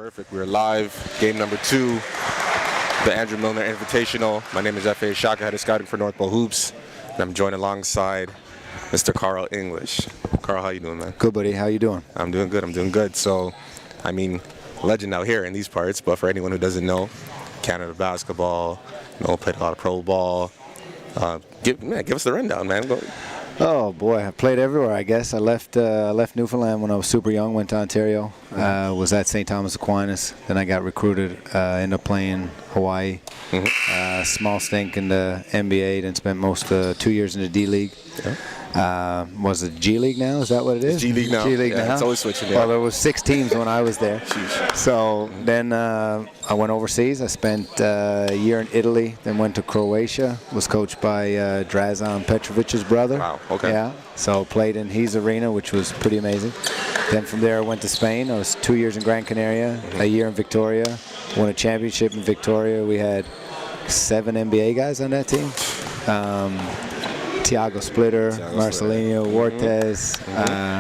Perfect. We're live. Game number 2, the Andrew Milner Invitational. My name is F.A. Shaka, head of scouting for North Pole Hoops, and I'm joined alongside Mr. Carl English. Carl, how you doing, man? Good, buddy. How you doing? I'm doing good. So, I mean, legend out here in these parts, but for anyone who doesn't know, Canada basketball, played a lot of pro ball. Give us the rundown, man. Oh boy, I played everywhere. I guess I left Newfoundland when I was super young. Went to Ontario. Was at St. Thomas Aquinas. Then I got recruited. Ended up playing Hawaii. Small stink in the NBA. Then spent most 2 years in the D League. Was it G League now? Is that what it is? It's G League now. G League now. It's always switching. Well, there was 6 teams when I was there. So then I went overseas. I spent a year in Italy. Then went to Croatia. Was coached by Drazen Petrovic's brother. Wow. Okay. Yeah. So played in his arena, which was pretty amazing. Then from there I went to Spain. I was 2 years in Gran Canaria. A year in Victoria. Won a championship in Victoria. We had 7 NBA guys on that team. Tiago Splitter, Marcelinho, Huertas,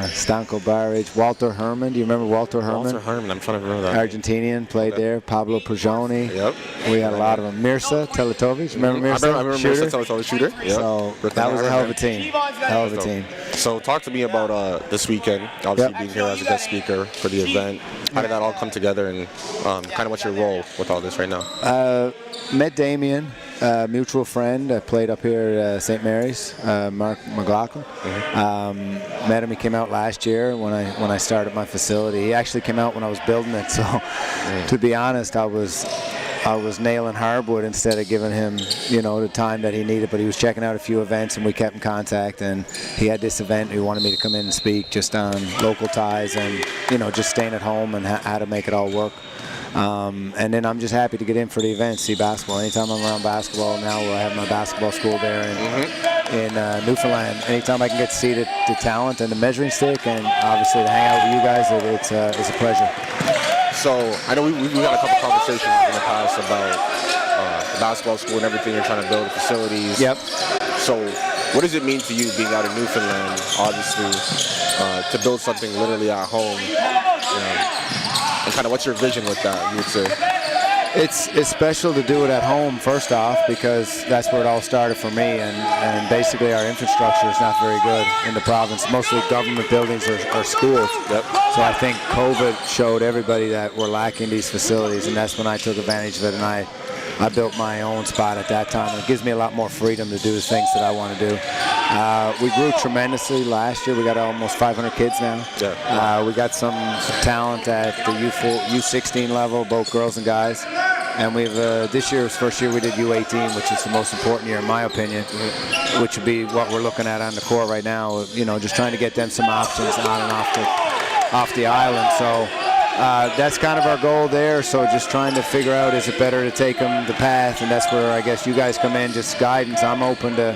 Stanko Baric, Walter Herman. Do you remember Walter Herman? Walter Herman, I'm trying to remember that. Argentinian, played there. Pablo Perjoni. Yep. We had a lot of them. Mirza Teletovic. Remember Mirza? I remember Mirza Teletovic, shooter. Yep. So that was a hell of a team. Hell of a team. So talk to me about this weekend, obviously being here as a guest speaker for the event. How did that all come together, and kind of what's your role with all this right now? Met Damien. Mutual friend. I played up here at St. Mary's, Mark McLaughlin. Met him. He came out last year when I started my facility. He actually came out when I was building it. So, to be honest, I was nailing hardwood instead of giving him, the time that he needed. But he was checking out a few events, and we kept in contact. And he had this event. He wanted me to come in and speak just on local ties and just staying at home and how to make it all work. And then I'm just happy to get in for the event, see basketball. Anytime I'm around basketball now, I have my basketball school there in Newfoundland. Anytime I can get to see the talent and the measuring stick, and obviously to hang out with you guys, it's a pleasure. So I know we've had a couple conversations in the past about the basketball school and everything you're trying to build, facilities. Yep. So what does it mean to you being out in Newfoundland, obviously, to build something literally at home? And kind of what's your vision with that, you would say? It's special to do it at home, first off, because that's where it all started for me. And basically our infrastructure is not very good in the province. Mostly government buildings or schools. Yep. So I think COVID showed everybody that we're lacking these facilities, and that's when I took advantage of it. And I built my own spot at that time. It gives me a lot more freedom to do the things that I want to do. We grew tremendously last year. We got almost 500 kids now. Yeah. We got some talent at the U16 level, both girls and guys. And we've this year's first year we did U18, which is the most important year in my opinion, which would be what we're looking at on the court right now. Just trying to get them some options on and off the island. So. That's kind of our goal there, so just trying to figure out, is it better to take them the path, and that's where I guess you guys come in, just guidance. I'm open to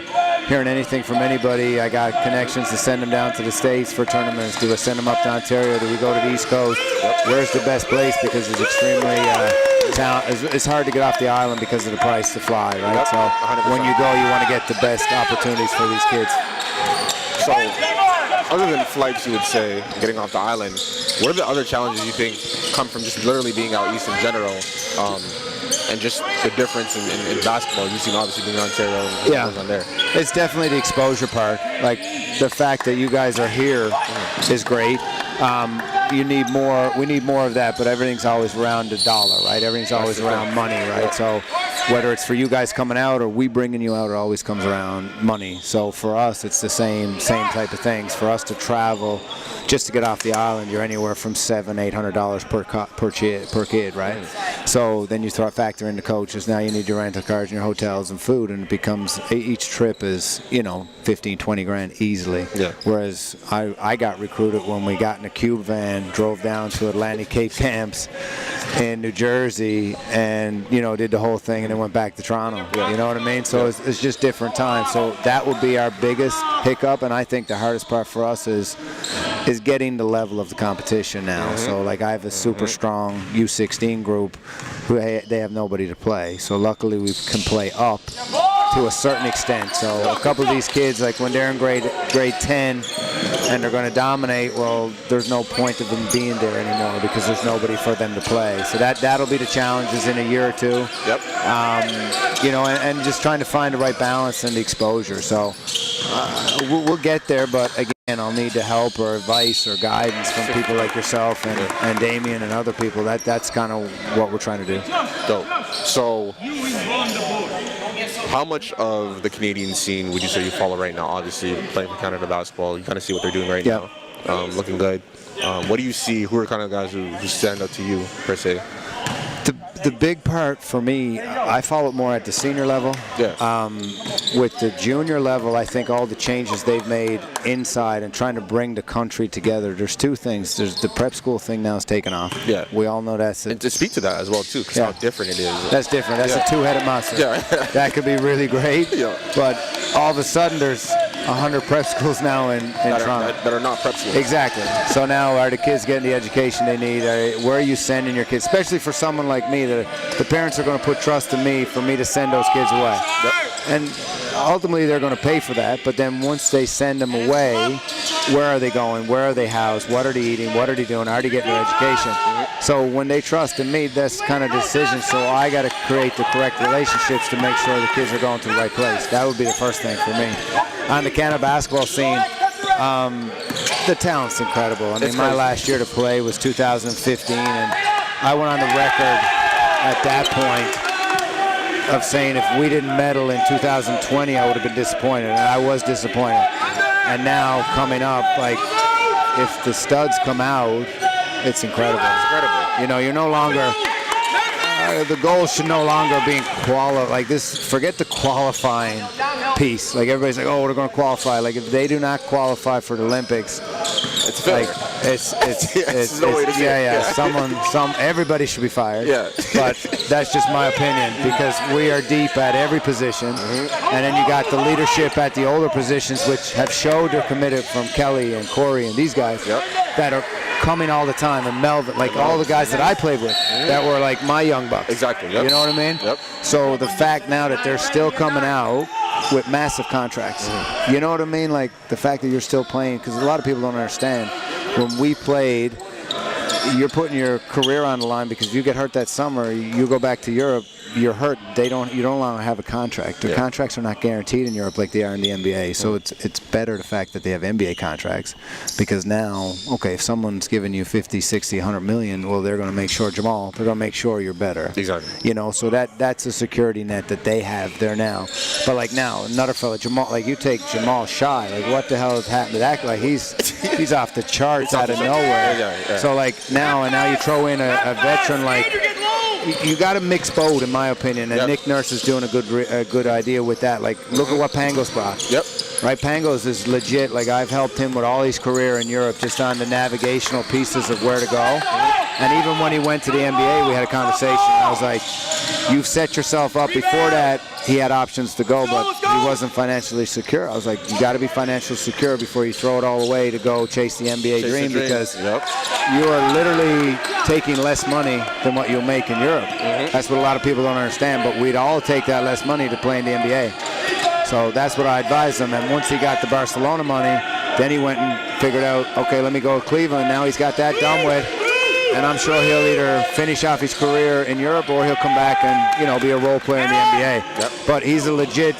hearing anything from anybody. I got connections to send them down to the States for tournaments. Do I send them up to Ontario? Do we go to the East Coast? Where's the best place? Because it's extremely it's hard to get off the island because of the price to fly, right? So 100%. When you go, you want to get the best opportunities for these kids. So, other than flights, you would say, getting off the island, what are the other challenges you think come from just literally being out east in general, and just the difference in basketball? You've seen obviously being in Ontario and goes on there. It's definitely the exposure part. Like the fact that you guys are here is great. We need more of that, but everything's always around the dollar, right? Everything's always around money, right? So whether it's for you guys coming out or we bringing you out, it always comes around money. So for us, it's the same type of things. For us to travel just to get off the island, you're anywhere from $700-800 per kid, right? So then you factor in the coaches. Now you need your rental cars and your hotels and food, and it becomes each trip is 15-20 grand easily. Yeah. Whereas I got recruited when we got in a cube van, drove down to Atlantic Cape Camps in New Jersey, and did the whole thing, and then went back to Toronto. Yeah. You know what I mean? So it's just different times. So that would be our biggest hiccup, and I think the hardest part for us is getting the level of the competition now. So like I have a super strong U16 group who they have nobody to play. So luckily we can play up to a certain extent. So a couple of these kids, like when they're in grade 10 and they're going to dominate, well, there's no point of them being there anymore because there's nobody for them to play. So that'll be the challenges in a year or two. Yep. You know, and just trying to find the right balance and the exposure. So we'll get there, but again, I'll need the help or advice or guidance from people like yourself and Damien and other people. That's kind of what we're trying to do. Dope. So, how much of the Canadian scene would you say you follow right now? Obviously, playing for Canada basketball, you kind of see what they're doing right now. Looking good. What do you see? Who are kind of guys who stand up to you, per se? The big part for me, I follow it more at the senior level. Yeah. With the junior level, I think all the changes they've made inside and trying to bring the country together. There's two things. There's the prep school thing now is taken off. Yeah. We all know that's. And to speak to that as well too, because how different it is. That's different. That's a two-headed monster. Yeah. That could be really great. Yeah. But all of a sudden, there's 100 prep schools now in Toronto. That are not prep schools. Exactly. So now are the kids getting the education they need? Where are you sending your kids? Especially for someone like me, the parents are going to put trust in me for me to send those kids away. Yep. And ultimately they're going to pay for that, but then once they send them away, where are they going? Where are they housed? What are they eating? What are they doing? Are they getting their education? So when they trust in me, that's kind of decision. So I got to create the correct relationships to make sure the kids are going to the right place. That would be the first thing for me. On the Canada basketball scene, the talent's incredible. I mean, my last year to play was 2015, and I went on the record at that point of saying if we didn't medal in 2020, I would have been disappointed, and I was disappointed. And now coming up, like, if the studs come out, it's incredible. It's incredible. You know, you're no longer, the goal should no longer be like this, forget the qualifying piece. Like, everybody's like, oh, we're going to qualify. Like, if they do not qualify for the Olympics, it's failure. Like, everybody should be fired. Yeah. But that's just my opinion, because we are deep at every position, and then you got the leadership at the older positions, which have showed they're committed, from Kelly and Corey and these guys that are coming all the time, and Melvin, like all the guys that I played with that were like my young bucks. Exactly. Yep. You know what I mean? Yep. So the fact now that they're still coming out with massive contracts, you know what I mean? Like the fact that you're still playing, because a lot of people don't understand. When we played, you're putting your career on the line, because if you get hurt that summer, you go back to Europe, you're hurt. You don't longer have a contract. The contracts are not guaranteed in Europe like they are in the NBA. So it's better the fact that they have NBA contracts, because now, okay, if someone's giving you 50, 60, 100 million, well, they're going to make sure, Jamal, they're going to make sure you're better. Exactly. You know, so that's a security net that they have there now. But like now, another fella, Jamal, like you take Jamal Shy, like what the hell has happened to that? Like he's off the charts out of nowhere. Yeah. So like now you throw in a veteran like. You got to mix both, in my opinion, and Nick Nurse is doing a good idea with that. Like, look at what Pangos brought. Yep. Right, Pangos is legit. Like, I've helped him with all his career in Europe, just on the navigational pieces of where to go. And even when he went to the NBA, we had a conversation. I was like, you've set yourself up. Before that, he had options to go, but he wasn't financially secure. I was like, you got to be financially secure before you throw it all away to go chase the NBA dream, because you are literally taking less money than what you'll make in Europe. That's what a lot of people don't understand, but we'd all take that less money to play in the NBA. So that's what I advised him. And once he got the Barcelona money, then he went and figured out, okay, let me go to Cleveland. Now he's got that done with. And I'm sure he'll either finish off his career in Europe, or he'll come back and, you know, be a role player in the NBA. Yep. But he's a legit,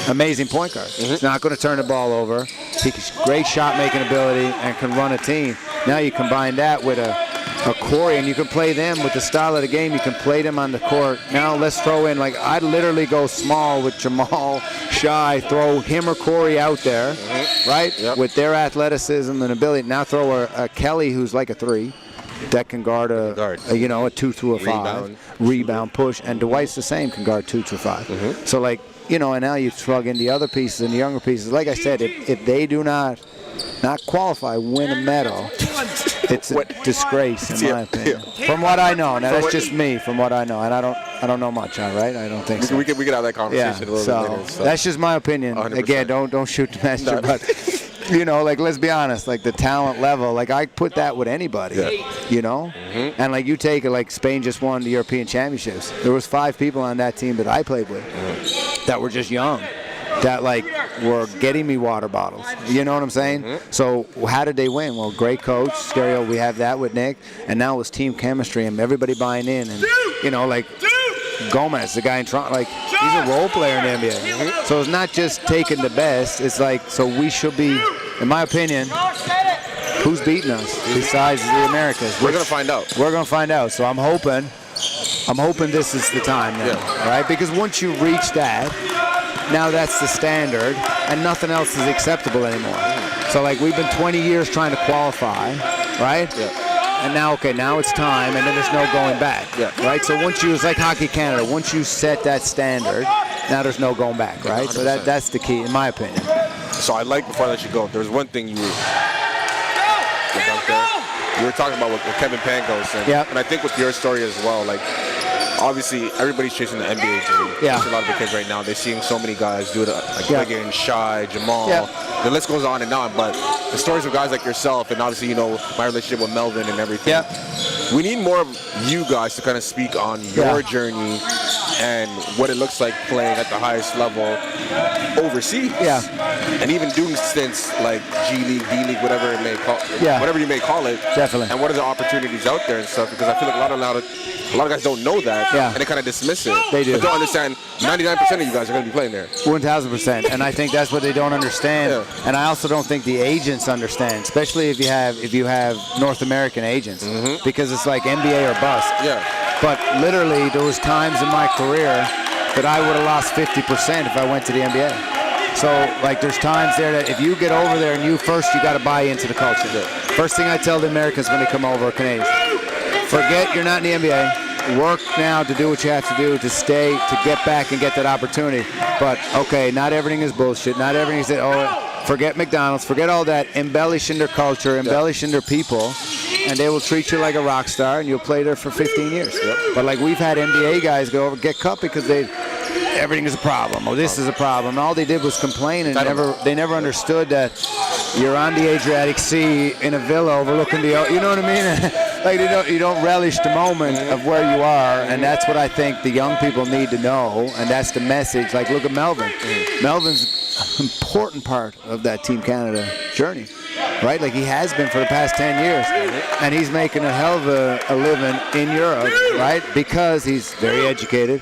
amazing point guard. He's not going to turn the ball over. He's great shot-making ability and can run a team. Now you combine that with a Corey, and you can play them with the style of the game. You can play them on the court. Now let's throw in, like, I'd literally go small with Jamal Shy, throw him or Corey out there, right, with their athleticism and ability. Now throw a Kelly who's like a 3. That can guard a 2 through a 5, rebound, push, and Dwight's the same, can guard 2 through 5. So, like, you know, and now you plug in the other pieces and the younger pieces. Like I said, if they do not qualify, win a medal, it's a disgrace, in my opinion. From what I know, now that's just me. From what I know, and I don't know much, all right? I don't think so. We could have that conversation a little bit later. So that's just my opinion. 100%. Again, don't shoot the messenger, but. You know, like, let's be honest, like the talent level, like I put that with anybody, you know? And like you take it, like Spain just won the European Championships. There was 5 people on that team that I played with. that were just young, that like were getting me water bottles. You know what I'm saying? Mm-hmm. So how did they win? Well, great coach, Scario, we have that with Nick, and now it's team chemistry and everybody buying in, and you know, like Gomez, the guy in Toronto, like he's a role player in the NBA. Mm-hmm. So it's not just taking the best. It's like, so we should be, in my opinion, who's beating us besides the Americas? We're gonna find out. We're gonna find out. So I'm hoping this is the time now, right? Because once you reach that, now that's the standard, and nothing else is acceptable anymore. So like we've been 20 years trying to qualify, right? Yeah. And now, okay, now it's time, and then there's no going back, right? So once you, it's like Hockey Canada, once you set that standard, now there's no going back, right? 100%. So that's the key, in my opinion. So I'd like, before I let you go, there's one thing you were talking about with Kevin Pangos, and I think with your story as well, like, obviously, everybody's chasing the NBA dream. Yeah. A lot of the kids right now, they're seeing so many guys do it, like Wiggins, Shai, Jamal. Yeah. The list goes on and on. But the stories of guys like yourself, and obviously, you know, my relationship with Melvin and everything. Yeah. We need more of you guys to kind of speak on your journey and what it looks like playing at the highest level overseas. Yeah. And even doing stints like G League, D League, whatever it may call, whatever you may call it. Definitely. And what are the opportunities out there and stuff? Because I feel like a lot of guys don't know that, and they kind of dismiss it. They do. But don't understand 99% of you guys are going to be playing there. 1,000%, and I think that's what they don't understand. Yeah. And I also don't think the agents understand, especially if you have North American agents, because it's like NBA or bust. Yeah. But literally, there was times in my career that I would have lost 50% if I went to the NBA. So, like, there's times there that if you get over there and you got to buy into the culture. First thing I tell the Americans when they come over, or Canadians, forget you're not in the NBA. Work now to do what you have to do to stay, to get back and get that opportunity. But, okay, not everything is bullshit. Not everything is that, forget McDonald's, forget all that. Embellish in their culture, embellish in their people, and they will treat you like a rock star, and you'll play there for 15 years. But, like, we've had NBA guys go over, get cut because everything is a problem, or this is a problem. And all they did was complain, and they never understood that you're on the Adriatic Sea in a villa overlooking the, you know what I mean? Like, you don't relish the moment of where you are, and that's what I think the young people need to know, and that's the message. Like, look at Melvin. Melvin's an important part of that Team Canada journey, right? Like, he has been for the past 10 years, and he's making a hell of a living in Europe, right? Because he's very educated,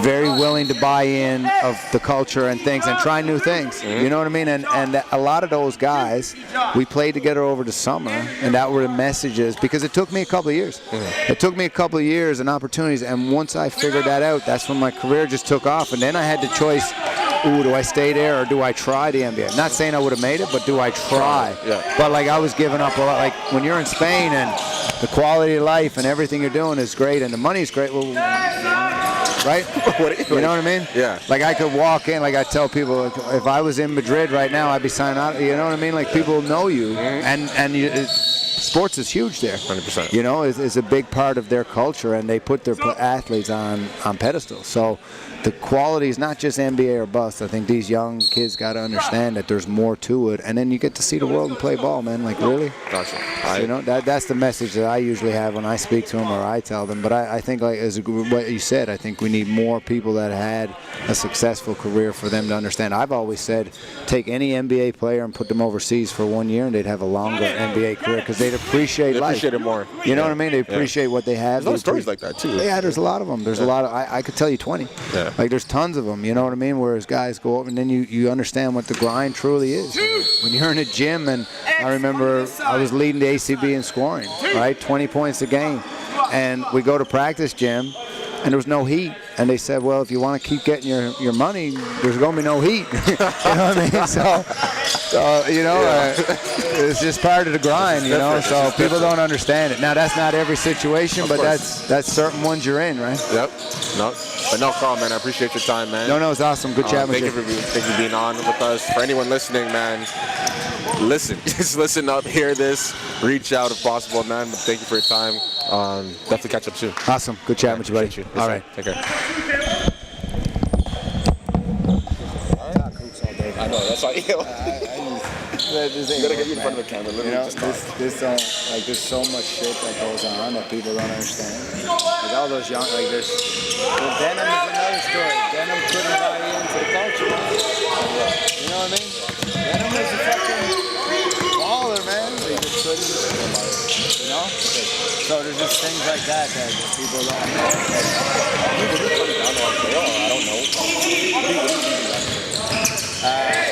very willing to buy in of the culture and things and try new things. You know what I mean? And a lot of those guys, we played together over the summer, and that were the messages, because it took me a couple of years. It took me a couple of years and opportunities, and once I figured that out, that's when my career just took off. And then I had the choice, do I stay there or do I try the NBA? Not saying I would have made it, but do I try? But like, I was giving up a lot. Like, when you're in Spain and the quality of life and everything you're doing is great and the money's great, well, right? You know what I mean? Yeah. Like, I could walk in, like I tell people, if I was in Madrid right now, I'd be signing out. You know what I mean? Like, people know you, and sports is huge there. 100%. You know, it's a big part of their culture, and they put their athletes on pedestals. So the quality is not just NBA or bust. I think these young kids got to understand that there's more to it, and then you get to see the world and play ball, man. Like, really? Gotcha. You know, that's the message that I usually have when I speak to them or I tell them. But I think, like, as what you said, I think we need more people that had a successful career for them to understand. I've always said, take any NBA player and put them overseas for 1 year, and they'd have a longer NBA career because they'd appreciate life. Appreciate it more. You know what I mean? They appreciate what they have. There's a lot of stories like that, too. Yeah, there's a lot of them. There's a lot of, I could tell you 20. Yeah. Like, there's tons of them, you know what I mean? Whereas guys go over and then you understand what the grind truly is. When you're in a gym, and I remember I was leading the ACB in scoring, right? 20 points a game. And we go to practice gym, and there was no heat. And they said, well, if you want to keep getting your money, there's going to be no heat. You know what I mean? So you know, it's just part of the grind, you know. So people don't understand it. Now, that's not every situation, but that's certain ones you're in, right? Yep. No, but no, Carl, man, I appreciate your time, man. No, it's awesome. Good chat with you. Thank you for being on with us. For anyone listening, man, listen. Just listen up, hear this, reach out if possible, man. But thank you for your time. Definitely catch up soon. Awesome. Good chatting with you, buddy. Yes, all right. Take care. I know, that's why. You gotta get you in front of the camera. You know, there's so much shit that goes on that people don't understand. Like, all those young, like, denim is another story. Denim couldn't buy in. what I mean? Venom is a fucking baller, man. They just couldn't, you know? So there's just things like that that people don't know.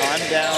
I'm down.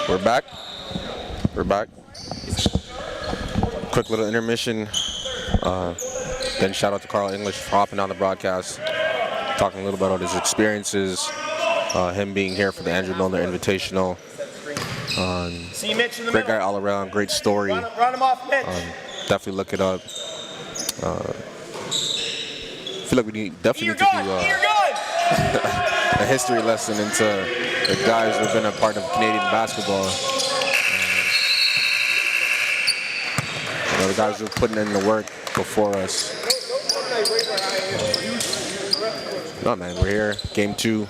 We're back. We're back. Quick little intermission. Then shout out to Carl English for hopping on the broadcast, talking a little bit about his experiences, him being here for the Andrew Milner Invitational. See Mitch in the Great middle. guy all around, great story. Run him off, Mitch. Definitely look it up. I feel like we definitely need to do a history lesson into the guys who have been a part of Canadian basketball. The guys who are putting in the work before us. No, man, we're here. Game 2.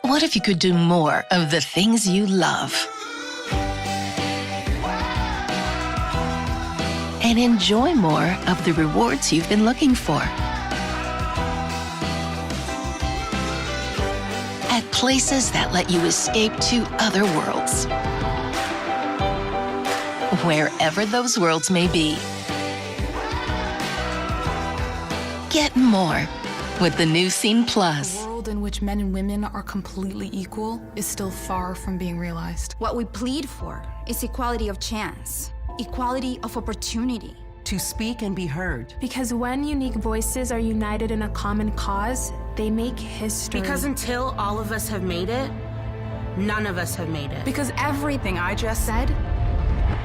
What if you could do more of the things you love? And enjoy more of the rewards you've been looking for? At places that let you escape to other worlds. Wherever those worlds may be. Get more with the new Scene Plus. A world in which men and women are completely equal is still far from being realized. What we plead for is equality of chance, equality of opportunity. To speak and be heard. Because when unique voices are united in a common cause, they make history. Because until all of us have made it, none of us have made it. Because everything I just said,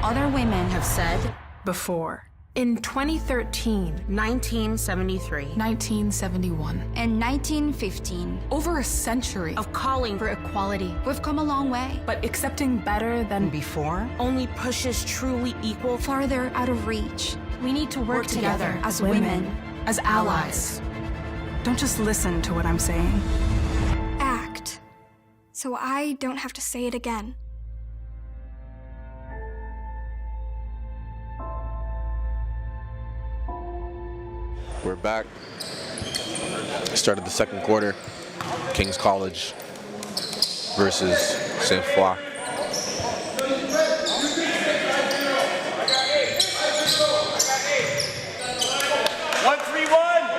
Other women have said before. In 2013, 1973, 1971. and 1915, Over a century of calling for equality, we've come a long way, but accepting better than before only pushes truly equal. farther out of reach. we need to work together as women. as allies. Don't just listen to what I'm saying. Act, so I don't have to say it again. We're back. Started the second quarter. King's College versus Saint Foy.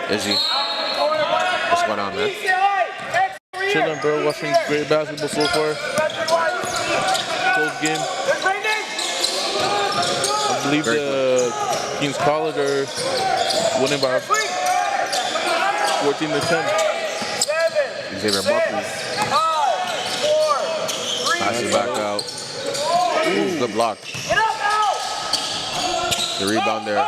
Izzy, what's going on, man? Chilling, bro. Watching great basketball so far. Close game. I believe the King's College are winning by 14 to 10. Xavier Buckley. Pass it back out. Ooh, good block. The rebound there.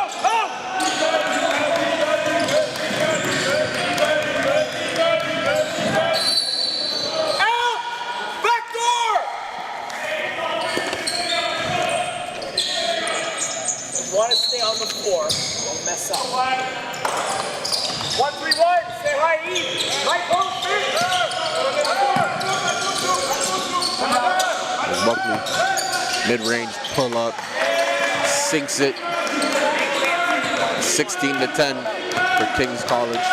stay on the floor. Don't mess up. 1-3-1. Stay high, E. High post, Buckley, mid-range pull-up, sinks it. 16-10 for King's College.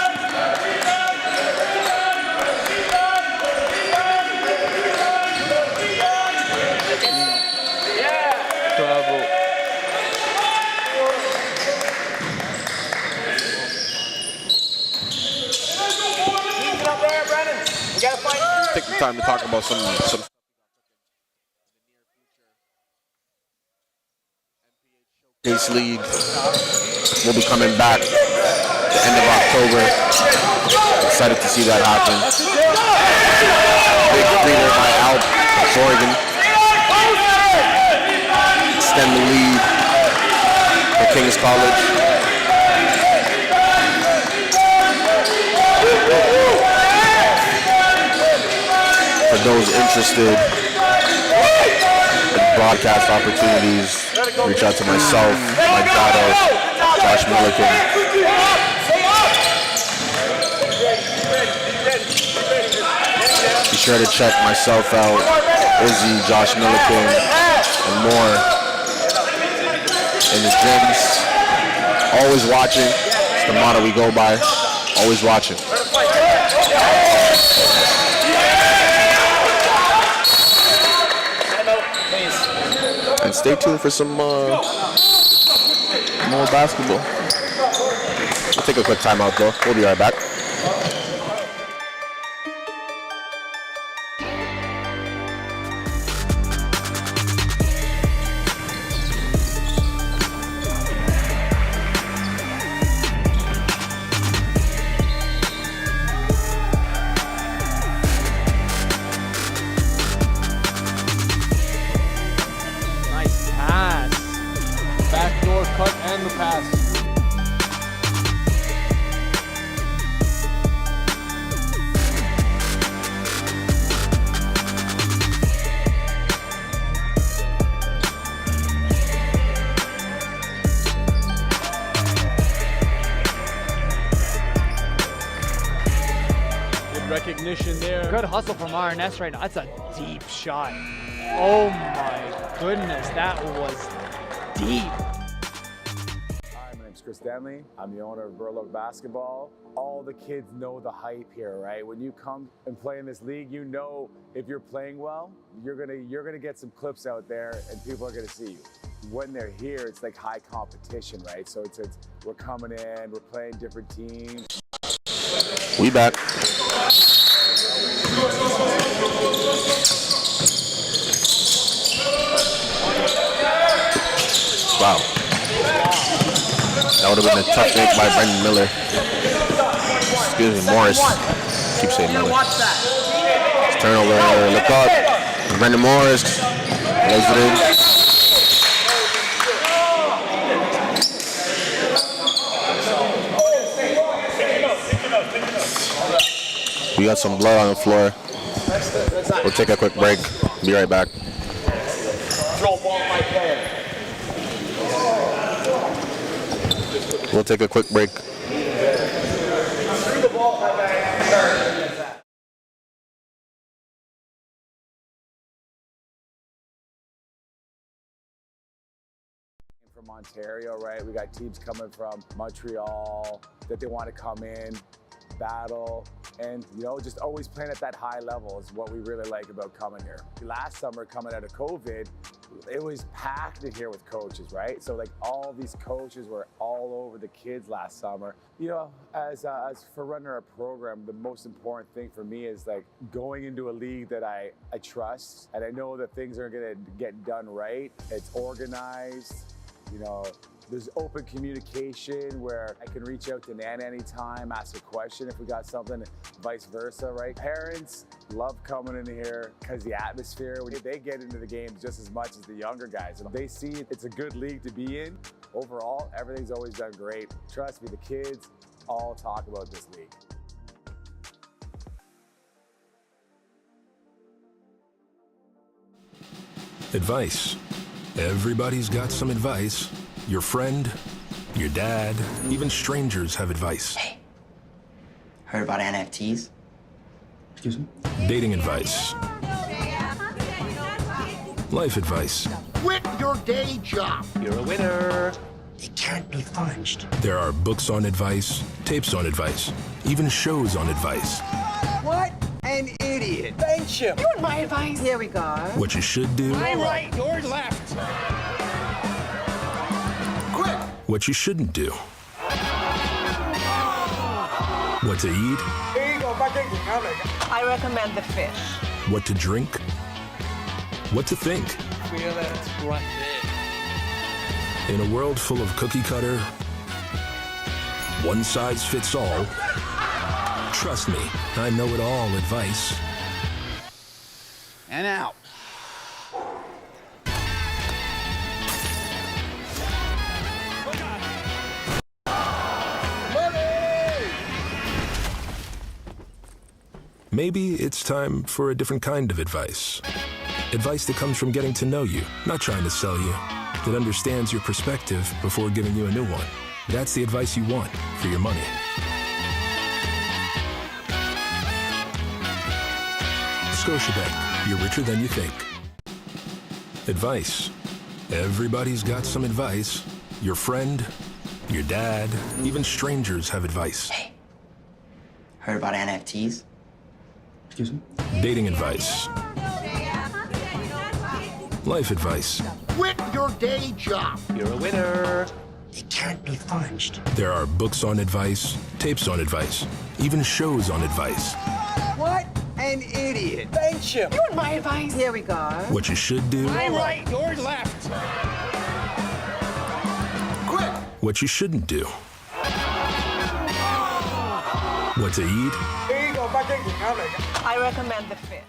Bravo. up there, Brennan. We gotta find. Take the time to talk about some Case League will be coming back at the end of October. Excited to see that happen. Big three-er by Alp, Oregon. Extend the lead for King's College. For those interested in broadcast opportunities, reach out to myself, Mike Gatto, Josh Milliken. Be sure to check myself out, Izzy, Josh Milliken, and more in the gyms. Always watching. It's the motto we go by. Always watching. And stay tuned for some more basketball. We'll take a quick timeout though. We'll be right back. Recognition there. Good hustle from RNS right now. That's a deep shot. Oh my goodness, that was deep. Hi, my name's Chris Denley. I'm the owner of Burloak Basketball. All the kids know the hype here, right? When you come and play in this league, you know if you're playing well, you're gonna get some clips out there and people are gonna see you. When they're here, it's like high competition, right? So it's we're coming in, we're playing different teams. We back. Wow. That would have been a tough make by Brendan Miller. Excuse me, Morris. Keep saying Miller. Turnover, look up. Brendan Morris. Lays it in. We got some blood on the floor. We'll take a quick break. Be right back. We'll take a quick break. From Ontario, right? We got teams coming from Montreal that they want to come in, battle, and just always playing at that high level is what we really like about coming here. Last summer, coming out of COVID, it was packed in here with coaches, right? So like all these coaches were all over the kids last summer. As for running our program, the most important thing for me is like going into a league that I trust and I know that things are gonna get done right. It's organized, There's open communication where I can reach out to Nan anytime, ask a question if we got something, vice versa, right? Parents love coming in here because the atmosphere, they get into the games just as much as the younger guys. And they see it's a good league to be in. Overall, everything's always done great. Trust me, the kids all talk about this league. Advice. Everybody's got some advice. Your friend your dad, even strangers have advice. Hey, heard about NFTs? Excuse me? Dating advice. Life advice. Quit your day job. You're a winner. It can't be fudged. There are books on advice, tapes on advice, even shows on advice. What an idiot. Thank you. You want my advice? Here we go. What you should do. My right, your left. Quit. What you shouldn't do. What to eat. I recommend the fish. What to drink. What to think. Feel it, right there. In a world full of cookie cutter, one size fits all, trust me, I know it all advice. And out. Maybe it's time for a different kind of advice. Advice that comes from getting to know you, not trying to sell you. That understands your perspective before giving you a new one. That's the advice you want for your money. Scotiabank, you're richer than you think. Advice. Everybody's got some advice. Your friend, your dad, even strangers have advice. Hey, heard about NFTs? Excuse me? Dating advice. Life advice. Quit your day job. You're a winner. It can't be fudged. There are books on advice, tapes on advice, even shows on advice. What an idiot. Thank you. You want my advice? Here we go. What you should do. My right, your left. Quit. What you shouldn't do. What to eat. I recommend the fish.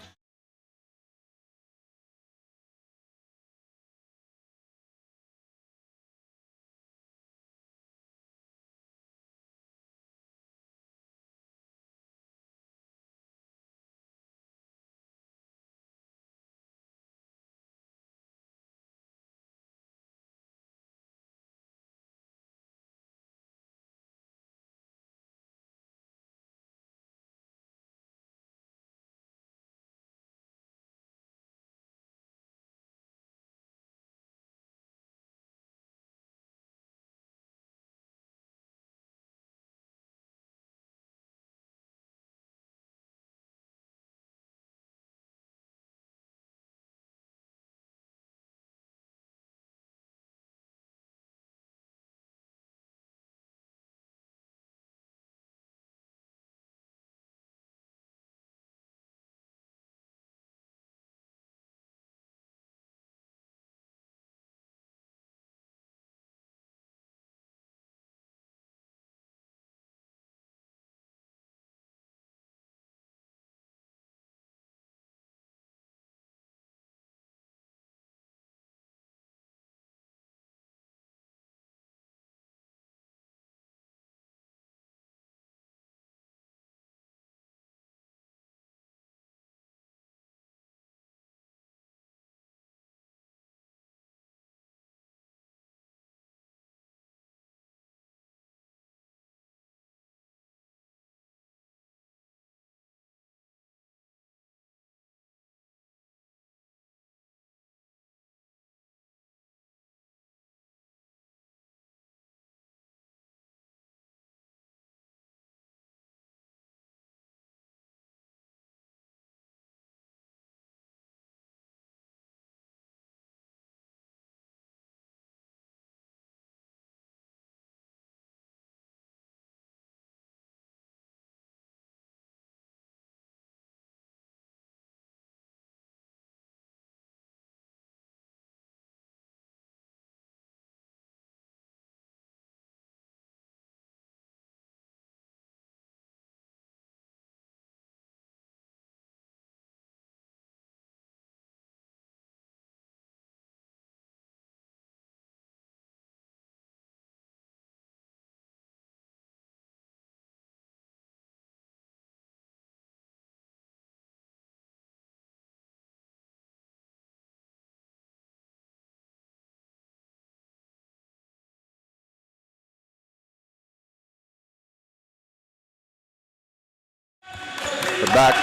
back.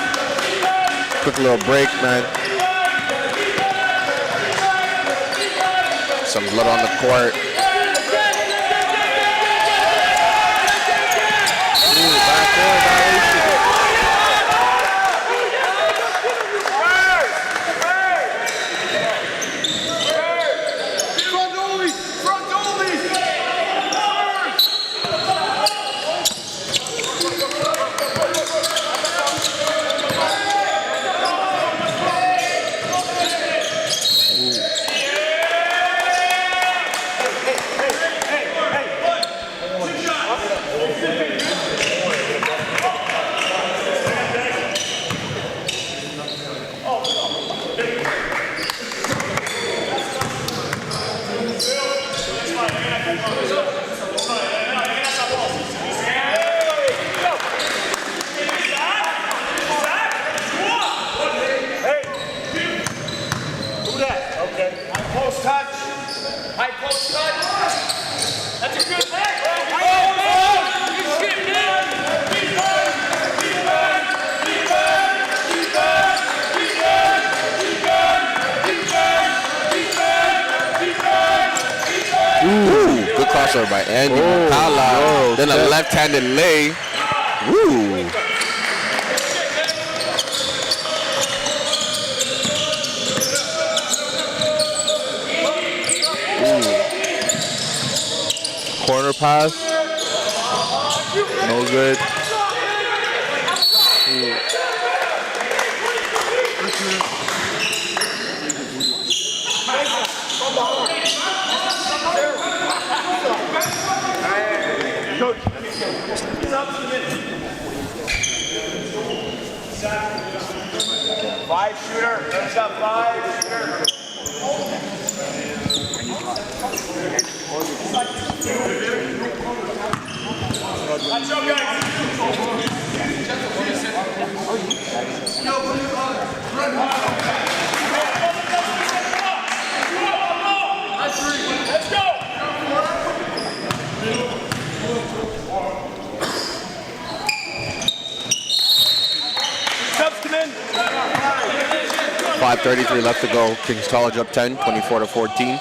Quick little break, man. Some blood on the court. Ooh, backdoor violation. Good crossover by Andy Munkala. Then a left-handed lay. Woo. Corner pass. No good. Five shooter. First up, five shooter. Let's go, guys. Let's go. 5:33 left to go. Kings College up 10, 24-14.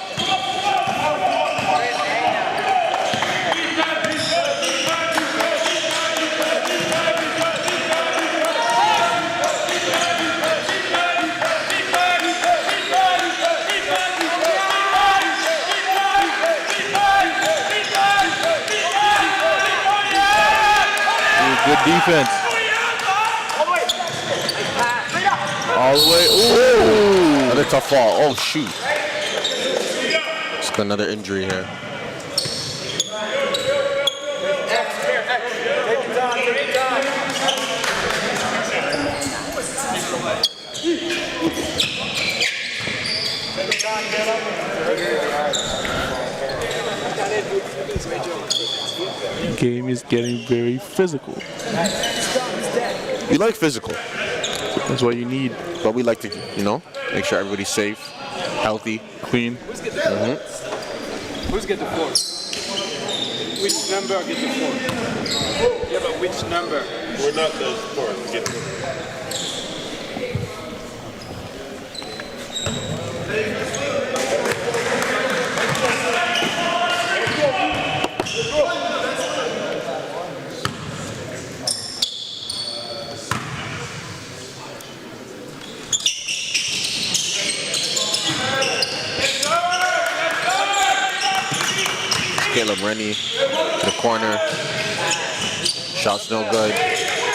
Good defense. All the way. Ooh. Another tough fall. Oh, shoot. It's another injury here. Game is getting very physical. We like physical. That's what you need. But we like to, make sure everybody's safe, healthy, clean. Who's get the floor? Which number get the floor? Yeah, but which number? We're not those four. Get the Caleb Rennie to the corner. Shot's no good.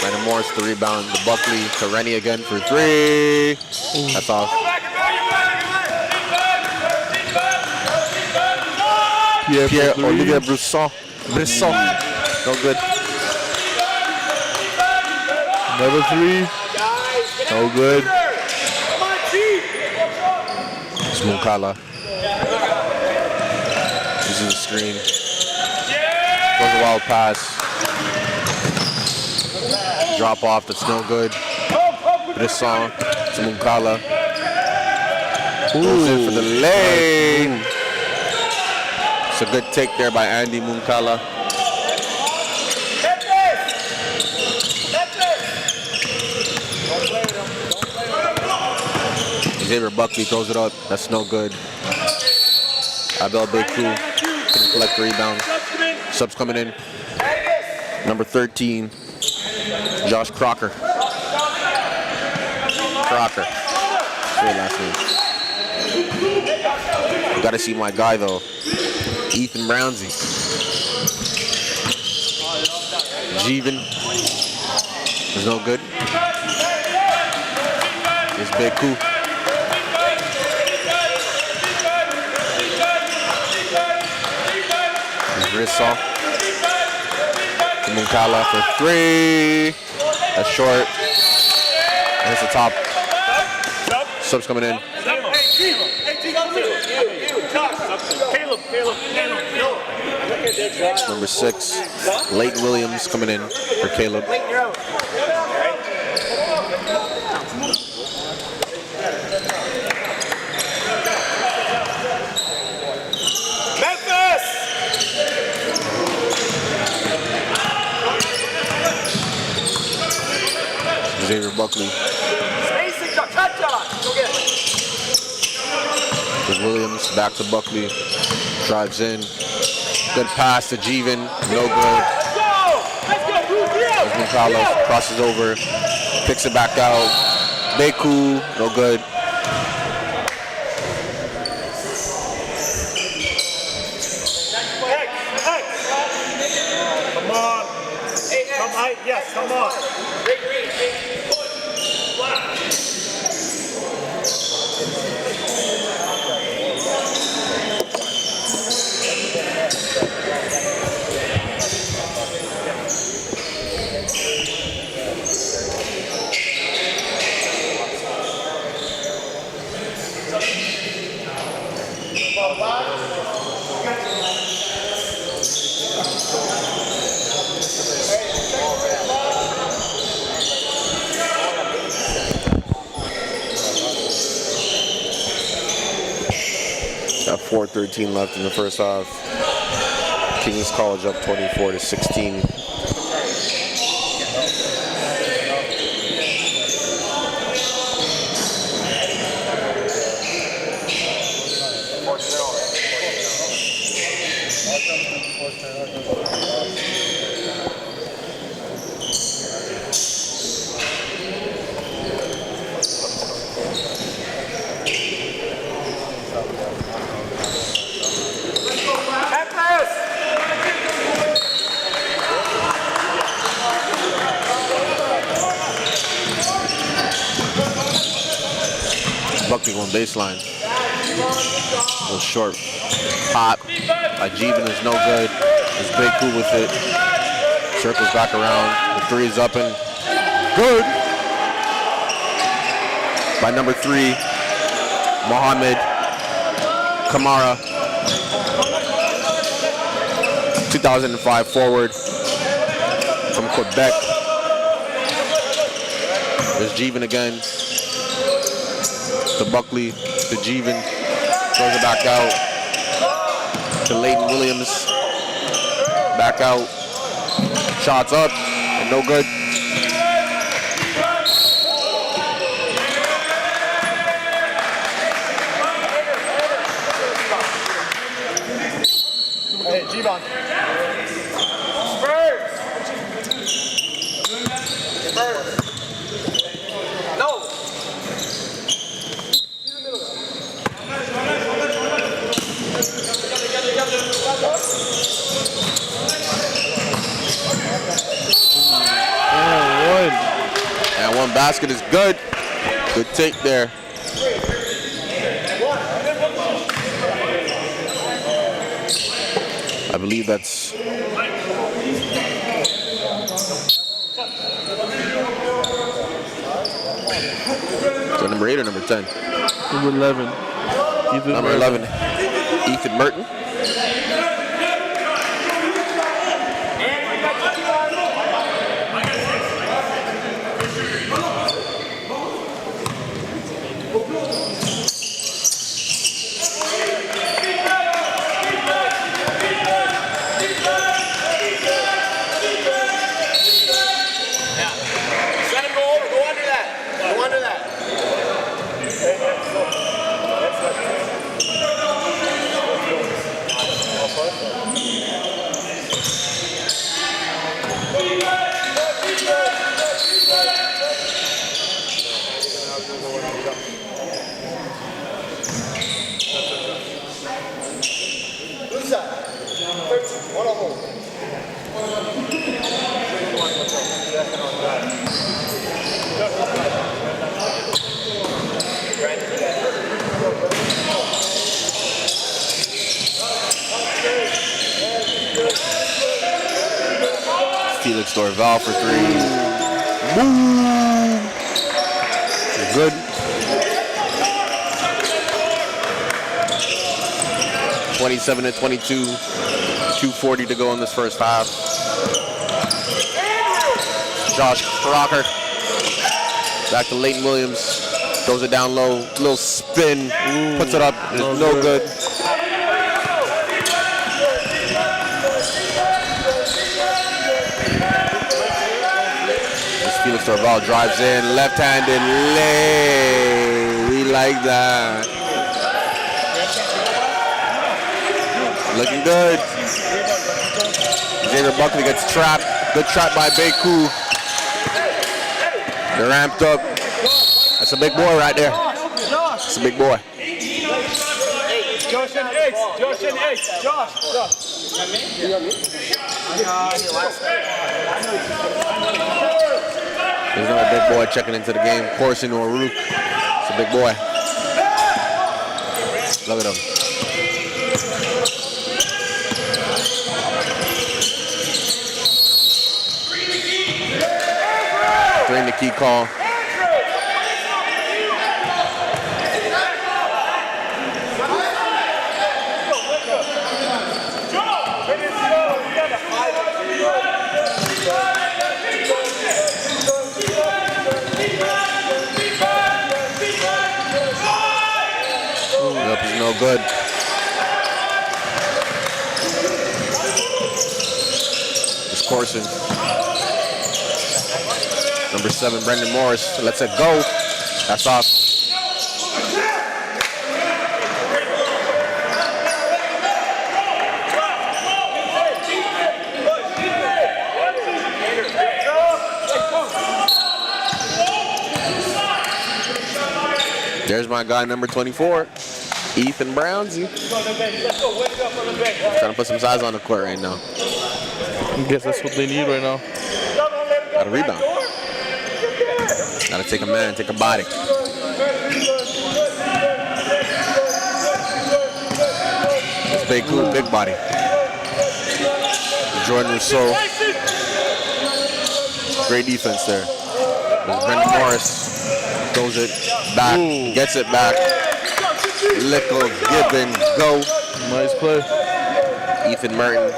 Brandon Morris the rebound. The Buckley to Rennie again for three. That's off. Pierre-Olivier Brisson. No good. Another three. No good. It's Munkala. Using the screen. Goes a wild pass. Drop off, that's no good. Brisson to Munkala. Goes in for the lane. It's a good take there by Andy Munkala. Xavier Buckley throws it up. That's no good. Abel Beku couldn't collect the rebound. Subs coming in. Number 13, Josh Crocker. Crocker. Great last name. You gotta see my guy though, Ethan Brownsy. Jeevan is no good. It's Beku. Rissol. Munkala for three. That's short. And it's the top. Subs coming in. Number 6, Leighton Williams coming in for Caleb. Xavier Buckley. There's Williams, back to Buckley. Drives in. Good pass to Jeevan. No good. There's Munkala, crosses over. Picks it back out. Beku, no good. Come on. Come on. Yes, come on. Got 4:13 left in the first half. King's College up 24-16. Buckley going baseline. A little short pop by Jeevan is no good. It's Beku with it. Circles back around. The three is up and good. By number 3, Mohamed Kamara. 2005 forward from Quebec. There's Jeevan again. To Buckley, to Jeevan, throws it back out, to Leighton Williams, back out, shots up, and no good. Hey, Jeevan. No. And one basket is good. Good take there. I believe that's number 8 or number 10? Number 11. Number 11, Ethan Merton. Felix Dorval for three. Boom. Good. 27-22. 2:40 to go in this first half. Josh Crocker. Back to Leighton Williams. Throws it down low. Little spin. Puts it up. No good. Felix Dorval drives in, left-handed lay. We like that. Looking good. Xavier Buckley gets trapped. Good trap by Beku. They're ramped up. That's a big boy right there. That's a big boy. Josh and X. Josh and X. Josh. You got me? There's another big boy checking into the game. Corson or Rook. It's a big boy. Look at him. Three in the key call. No good. It's Corson. Number 7, Brendan Morris. Lets it go. That's off. There's my guy, number 24. Ethan Brownsy. Trying to put some size on the court right now. I guess that's what they need right now. Got a rebound. Got to take a man, take a body. It's big, cool, big body. Jordan Rousseau. Great defense there. There's Brendan Morris. Throws it back, gets it back. Little give and go. Nice play. Ethan Merton.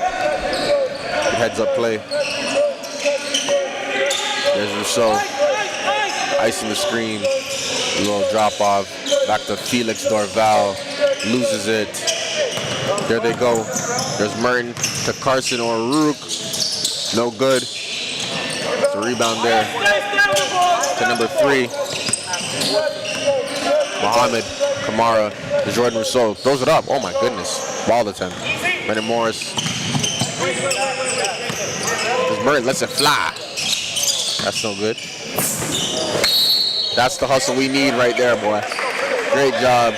Heads up play. There's Rousseau. Icing the screen. A little drop off. Back to Felix Dorval. Loses it. There they go. There's Merton to Carson or Rook. No good. It's a rebound there. To number 3. Mohamed Kamara to Jordan Rousseau. Throws it up. Oh my goodness. Ball attempt. Brendan Morris. There's Merton. Lets it fly. That's no good. That's the hustle we need right there, boy. Great job,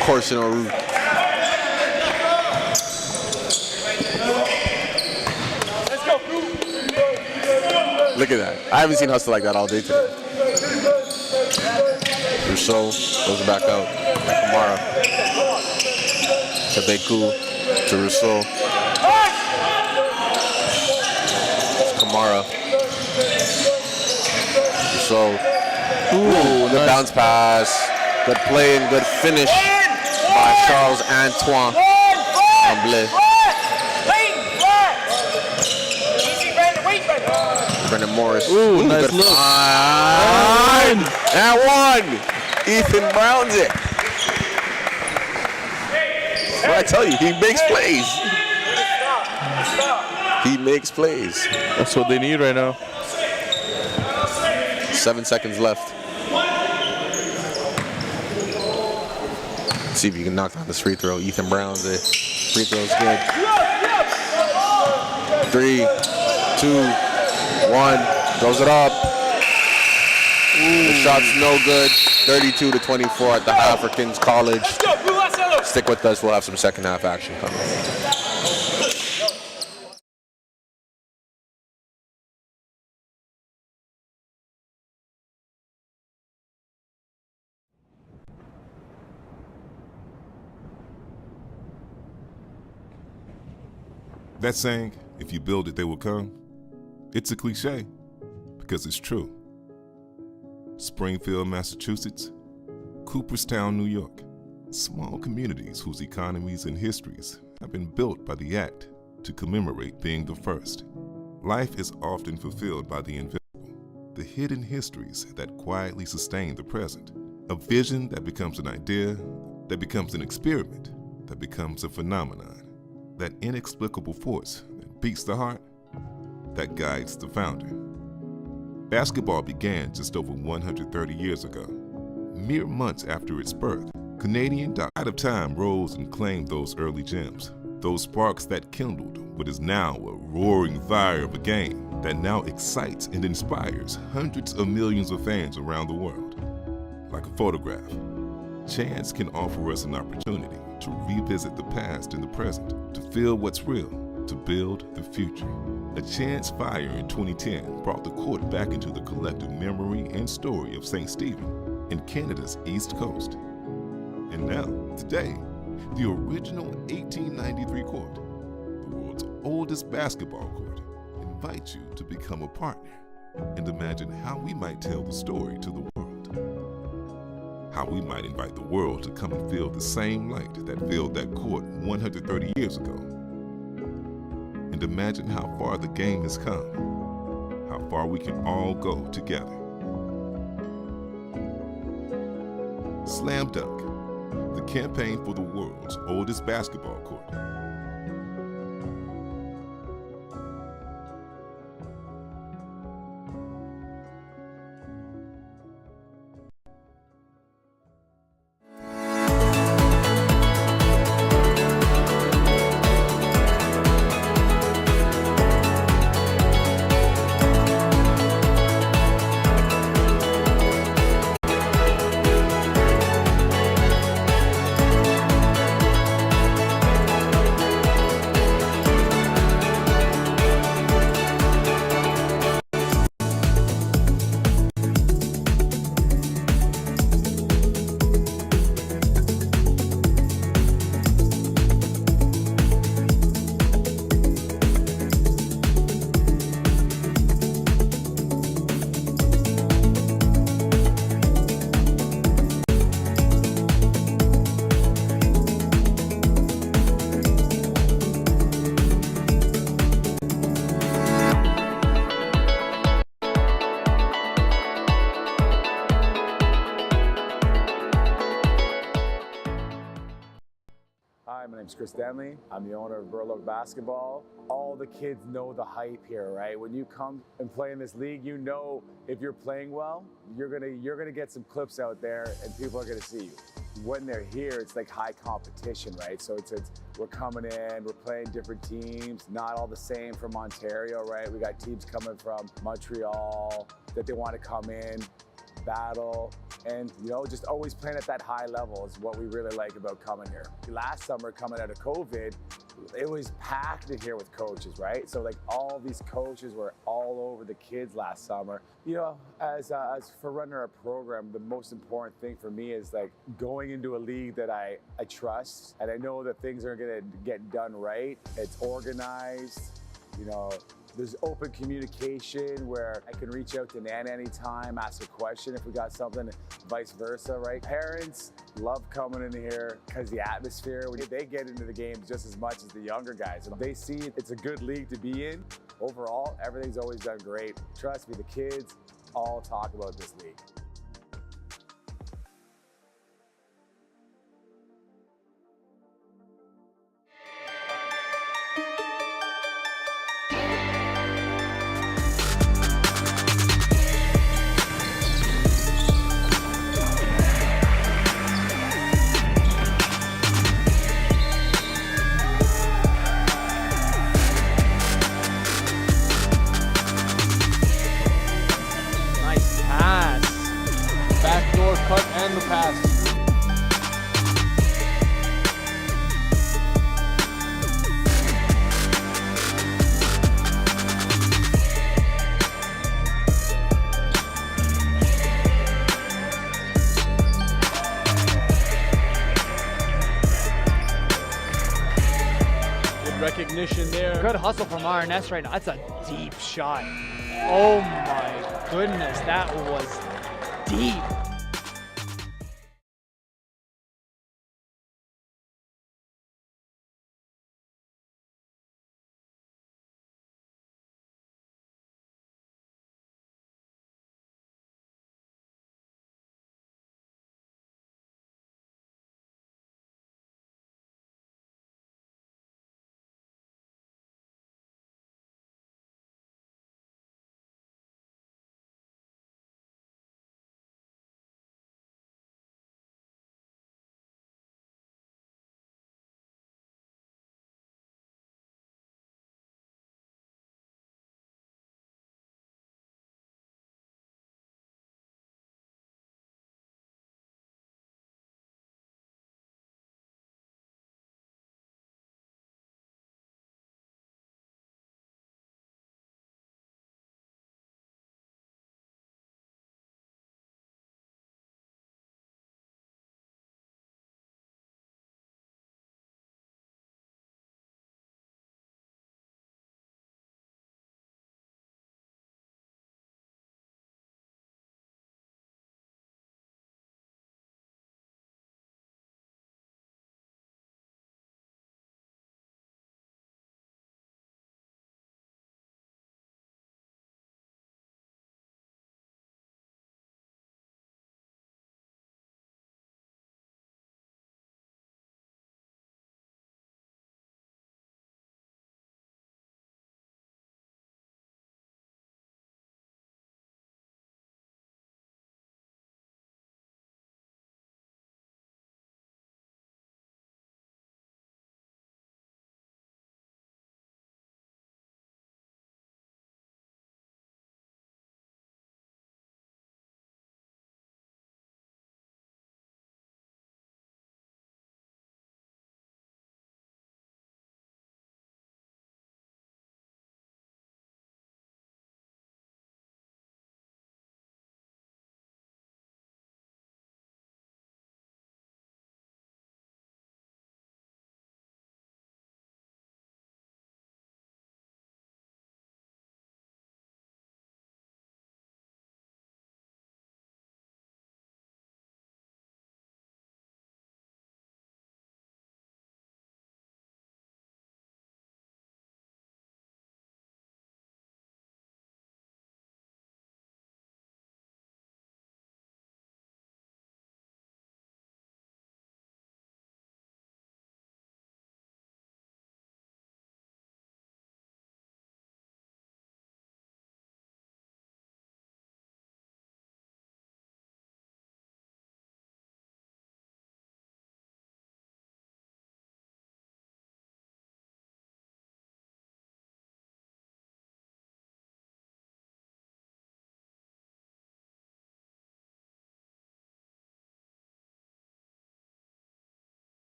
Corson or Rook. Look at that. I haven't seen hustle like that all day today. Rousseau goes back out. Kamara to Beku to Rousseau. Kamara. Rousseau. Ooh, good bounce pass. Good play and good finish by Charles Antoine Tremblay. Brendan Morris. Ooh, nice look. And one. Ethan Brownsy. What I tell you, he makes plays. He makes plays. That's what they need right now. 7 seconds left. Let's see if you can knock down this free throw. Ethan Brownsy. Free throw's good. 3, 2, 1. Throws it up. The shot's no good. 32-24 at the half for Kings College. Stick with us. We'll have some second half action coming. That saying, if you build it, they will come, it's a cliche because it's true. Springfield, Massachusetts, Cooperstown, New York, small communities whose economies and histories have been built by the act to commemorate being the first. Life is often fulfilled by the invisible, the hidden histories that quietly sustain the present. A vision that becomes an idea, that becomes an experiment, that becomes a phenomenon. That inexplicable force that beats the heart, that guides the founder. Basketball began just over 130 years ago. Mere months after its birth, Canadian Out of Time rose and claimed those early gems, those sparks that kindled what is now a roaring fire of a game that now excites and inspires hundreds of millions of fans around the world. Like a photograph, chance can offer us an opportunity to revisit the past and the present, to feel what's real, to build the future. A chance fire in 2010 brought the court back into the collective memory and story of St. Stephen in Canada's East Coast. And now, today, the original 1893 court, the world's oldest basketball court, invites you to become a partner and imagine how we might tell the story to the world. How we might invite the world to come and feel the same light that filled that court 130 years ago. And imagine how far the game has come, how far we can all go together. Slam Dunk, the campaign for the world's oldest basketball court. Hi, my name's Chris Denley. I'm the owner of Burloak Basketball. All the kids know the hype here, right? When you come and play in this league, you know if you're playing well, you're gonna get some clips out there and people are gonna see you. When they're here, it's like high competition, right? So it's we're coming in, we're playing different teams, not all the same from Ontario, right? We got teams coming from Montreal that they want to come in, battle, and just always playing at that high level is what we really like about coming here. Last summer, coming out of COVID, it was packed in here with coaches, right? So like all these coaches were all over the kids last summer. As for running our program, the most important thing for me is like going into a league that I trust, and I know that things are gonna get done right. It's organized, There's open communication where I can reach out to Nana anytime, ask a question if we got something, vice versa, right? Parents love coming in here because the atmosphere, when they get into the game just as much as the younger guys. And they see it's a good league to be in. Overall, everything's always done great. Trust me, the kids all talk about this league. Nice pass. recognition there. Good hustle from RNS right now. That's a deep shot. Oh my goodness, that was deep.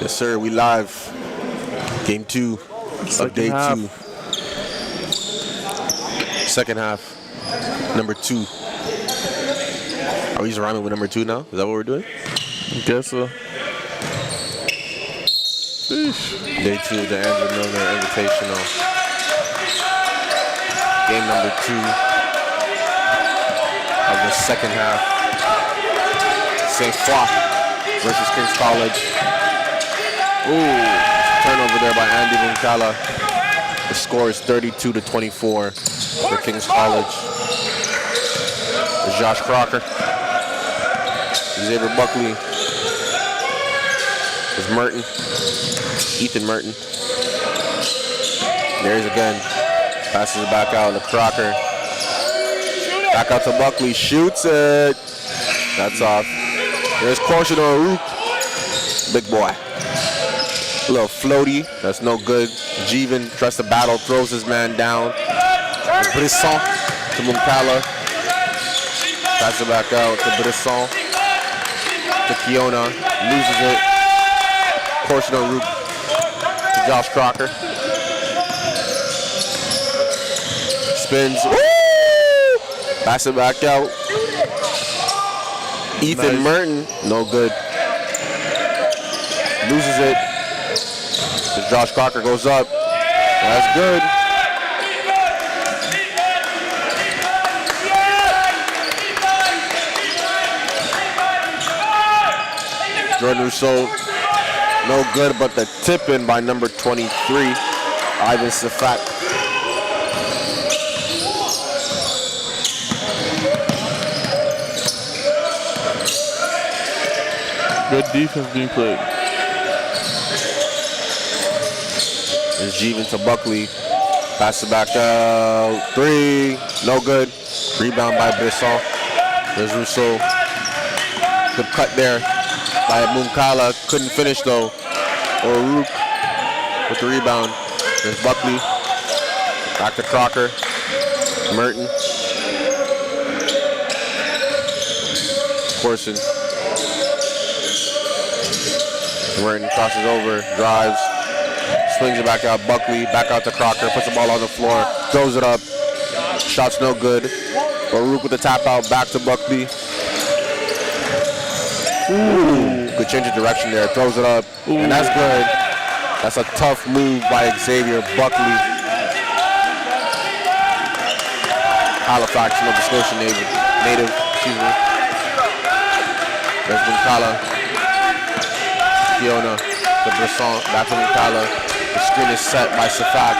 Yes, sir. We live. Game 2 of day 2. Second half. Number 2. Are we just rhyming with number 2 now? Is that what we're doing? I guess so. Day 2 of the Andrew Milner Invitational. Game number 2 of the second half. St. Foy versus King's College. Ooh, turnover there by Andy Munkala. The score is 32-24 for King's College. There's Josh Crocker. Xavier Buckley. There's Merton. Ethan Merton. There he is again. Passes it back out to Crocker. Back out to Buckley. Shoots it. That's off. There's Corshon O'Rourke. Big boy. A little floaty. That's no good. Jeevan tries to battle. Throws his man down. Brisson to Munkala. Passes it back out to Brisson. To Kiona. Loses it. Corshon O'Rourke to Josh Crocker. Spins. Woo! Pass it back out. Ethan Merton. No good. Loses it. As Josh Crocker goes up. That's good. Jordan Rousseau. No good, but the tip in by number 23, Ivan Safak. Good defense being played. There's Jeevan to Buckley. Pass it back out. 3. No good. Rebound by Brisson. There's Rousseau. Good cut there by Munkala. Couldn't finish though. O'Rourke with the rebound. There's Buckley. Back to Crocker. Merton. Corson. Merton crosses over, drives, swings it back out. Buckley, back out to Crocker, puts the ball on the floor, throws it up. Shot's no good. O'Rourke with the tap out, back to Buckley. Ooh, good change of direction there, throws it up, and that's good. That's a tough move by Xavier Buckley. Halifax, Nova Scotia native, excuse me. There's Munkala. Kiona to Brisson, back to Munkala. The screen is set by Safak.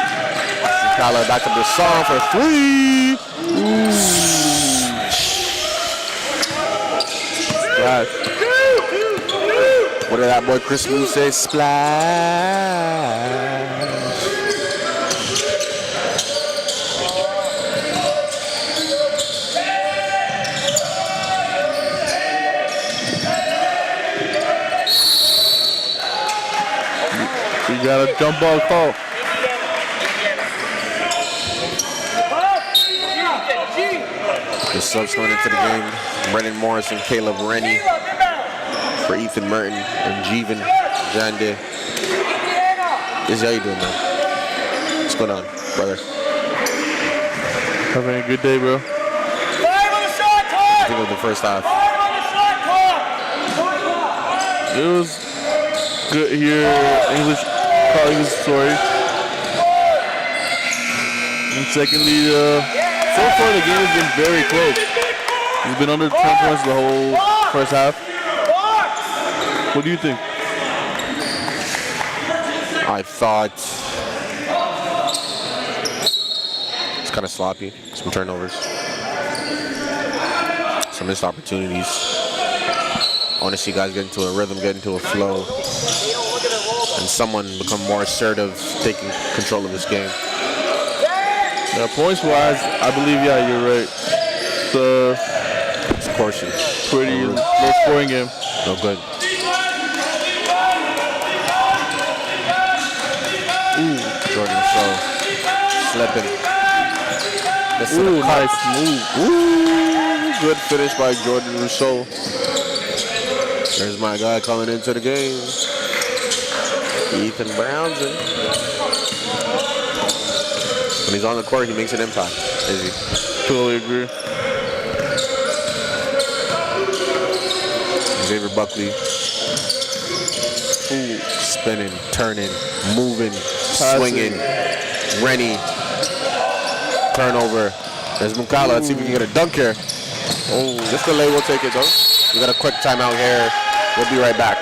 Munkala back to Brisson for 3. Splash. What did that boy Chris Moon say? Splash. We got a jump ball call. The subs coming into the game. Brendan Morris and Caleb Rennie for Ethan Merton and Jeevan Jande. Izzy, how you doing, man? What's going on, brother? Having a good day, bro. I think of the first half. It was good here. English story. And secondly, so far the game has been very close. It's been under 10 points the whole first half. What do you think? I thought it's kind of sloppy. Some turnovers. Some missed opportunities. I want to see guys get into a rhythm, get into a flow, and someone become more assertive, taking control of this game. Yeah, points-wise, I believe, yeah, you're right. It's Corshon. Pretty low-scoring game. No good. Ooh, Jordan Rousseau slipping. Ooh, nice move. Ooh, good finish by Jordan Rousseau. There's my guy coming into the game. Ethan Brownson. When he's on the court, he makes an impact. Izzy. Totally agree. Xavier Buckley. Spinning, turning, moving, swinging. Rennie. Turnover. There's Mukala. Let's see if we can get a dunk here. Oh, this delay will take it though. We got a quick timeout here. We'll be right back.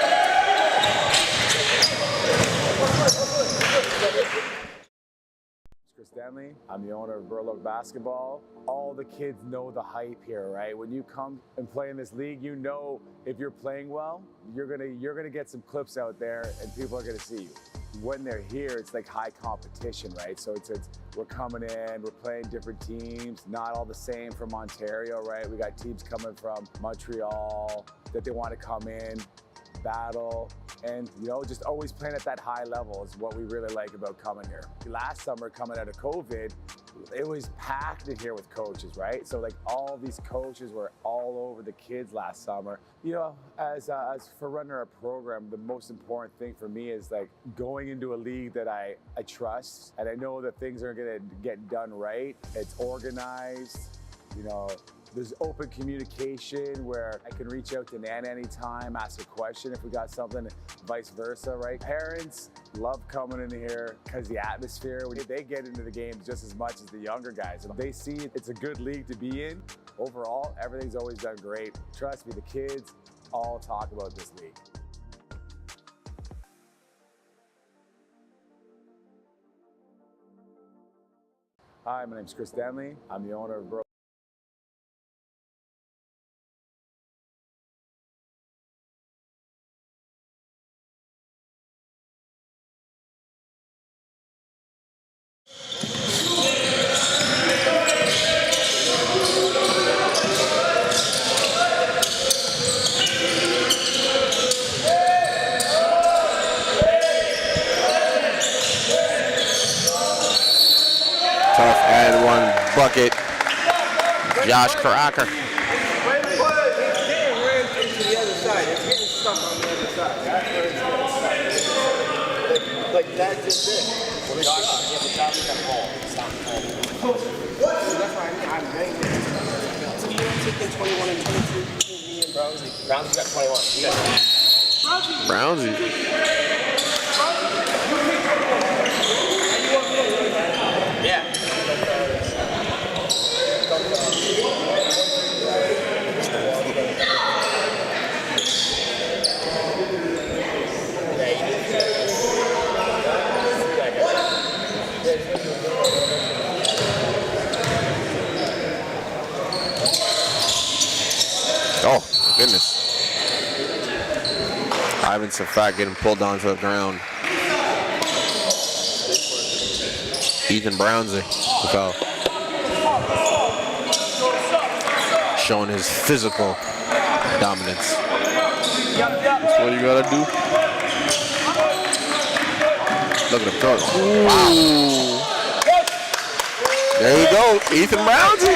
Chris Stanley. I'm the owner of Burloak Basketball. All the kids know the hype here, right? When you come and play in this league, you know if you're playing well, you're gonna get some clips out there and people are gonna see you. When they're here, it's like high competition, right? So it's we're coming in, we're playing different teams, not all the same from Ontario, right? We got teams coming from Montreal that they want to come in, battle, and just always playing at that high level is what we really like about coming here. Last summer, coming out of COVID, it was packed in here with coaches, right? So like all these coaches were all over the kids last summer. As for running our program, the most important thing for me is like going into a league that I trust and I know that things are gonna get done right. It's organized, There's open communication where I can reach out to Nana anytime, ask a question if we got something, vice versa, right? Parents love coming in here because the atmosphere, they get into the game just as much as the younger guys. And they see it's a good league to be in. Overall, everything's always done great. Trust me, the kids all talk about this league. Hi, my name's Chris Stanley. I'm the owner of Burloak. And one bucket. Josh Crocker. Like that's just it. Well, the shot. Yeah, but Josh got the ball. Stop the ball. What? So that's why I'm right there. So you don't take the 21 and 22 between me and Brownsy. Brownsy got 21. You got Brownsy. Yeah. Oh, my goodness. Ivan Safak getting pulled onto the ground. Ethan Brownsy, foul. Showing his physical dominance. That's what you gotta do. Look at him throw it. Wow. There you go, Ethan Brownsy.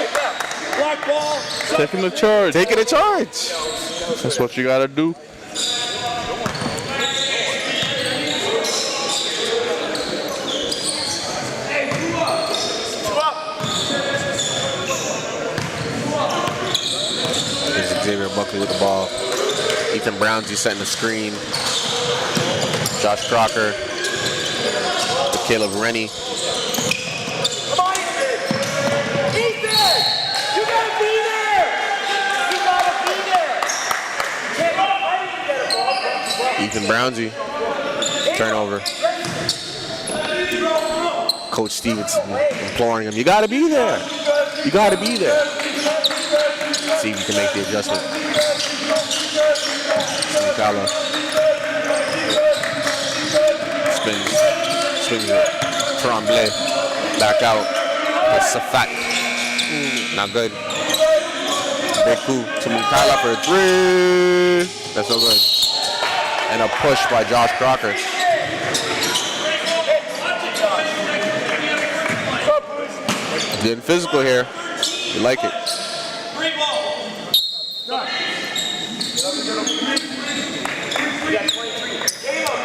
Taking the charge. Taking the charge. That's what you gotta do. Xavier Buckley with the ball. Ethan Brownsy setting the screen. Josh Crocker. To Caleb Rennie. Come on, Ethan! Ethan! You gotta be there! You gotta be there! Ethan Brownsy. Turnover. Coach Stevenson imploring him, you gotta be there. You gotta be there. See if you can make the adjustment. Mukala swings it. Tremblay back out. That's Safak. Not good. Beku to Mukala for a three. That's no good. And a push by Josh Crocker. Getting physical here. You like it.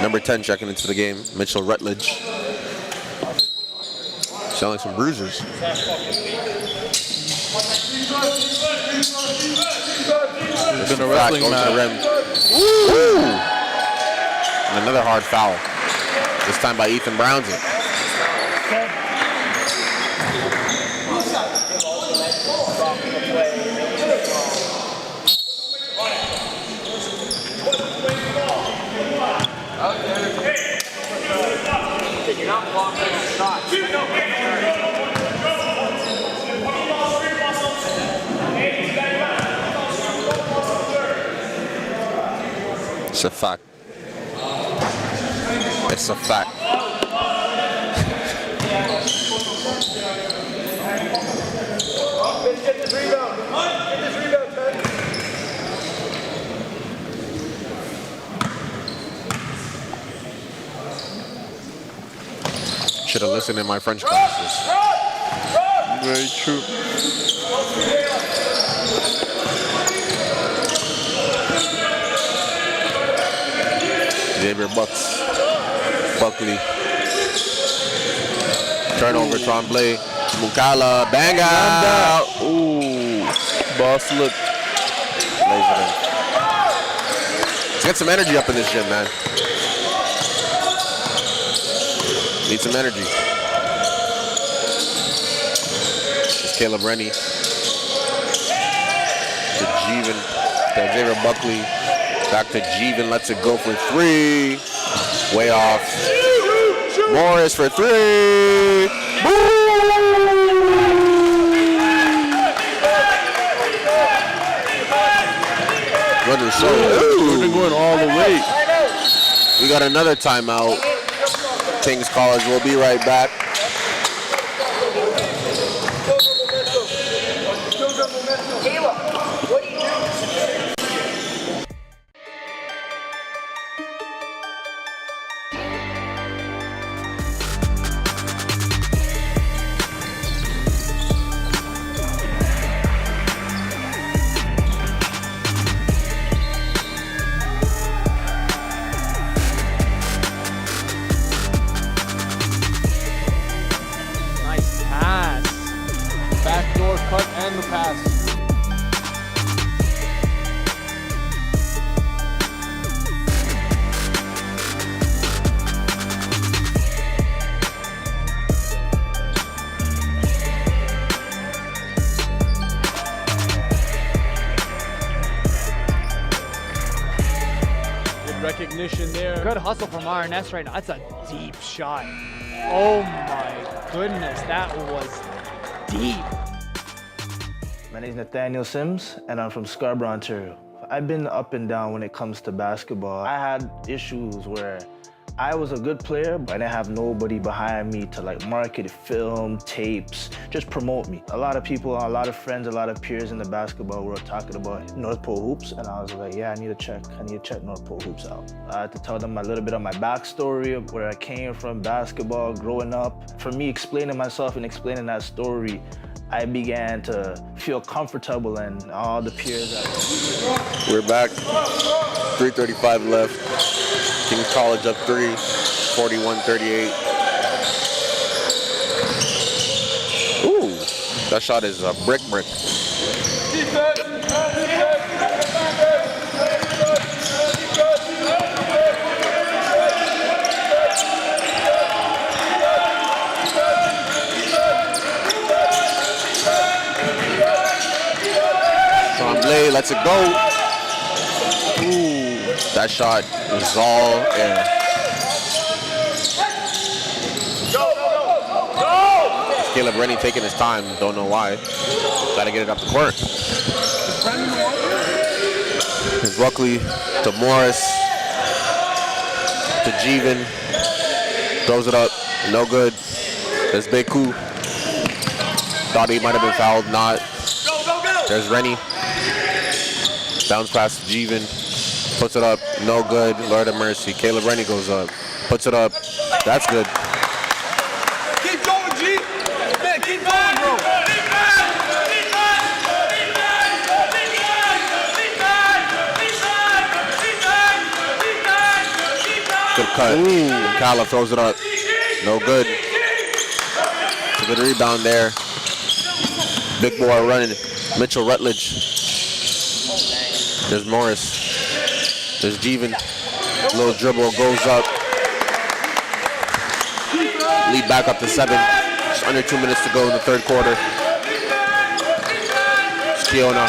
Number 10 checking into the game, Mitchell Rutledge. Sound like some bruisers. It's been a wrestling match. And another hard foul. This time by Ethan Brownson. You're not blocking the shot. It's a fact. It's a fact. Get this rebound. Get this rebound, Ted. Should have listened in my French classes. Very true. Xavier Buckley. Turnover, Tremblay. Mukala, bang out. Ooh, ball slip. Lays it in. Let's get some energy up in this gym, man. Need some energy. It's Caleb Rennie. To Jeevan. To Xavier Buckley. Back to Jeevan. Lets it go for three. Way off. Morris for three. Runner so. They're going all the way. We got another timeout. Kings College will be right back. Recognition there. Good hustle from RNS right now. That's a deep shot. Oh my goodness, that was deep. My name is Nathaniel Sims, and I'm from Scarborough, Ontario. I've been up and down when it comes to basketball. I had issues where I was a good player, but I didn't have nobody behind me to like market, film, tapes, just promote me. A lot of people, a lot of friends, a lot of peers in the basketball world talking about North Pole Hoops, and I was like, yeah, I need to check North Pole Hoops out. I had to tell them a little bit of my backstory of where I came from, basketball, growing up. For me, explaining myself and explaining that story, I began to feel comfortable and all the peers. We're back. 3:35 left. Kings College up 3, 41-38. Ooh, that shot is a brick. Tremblay lets it go. Ooh, that shot was all air. Caleb Rennie taking his time, don't know why. Got to get it up the court. Here's Buckley to Morris to Jeevan. Throws it up, no good. There's Beku. Thought he might have been fouled, not. There's Rennie. Bounce pass to Jeevan. Puts it up, no good. Lord of mercy. Caleb Rennie goes up. Puts it up. That's good. Keep going, G. Man, keep going, bro. Good cut. Kala throws it up. No good. It's a good rebound there. Big boy running. Mitchell Rutledge. There's Morris. There's Jeevan. Little dribble goes up. Lead back up to 7. Just under 2 minutes to go in the third quarter. Kiona.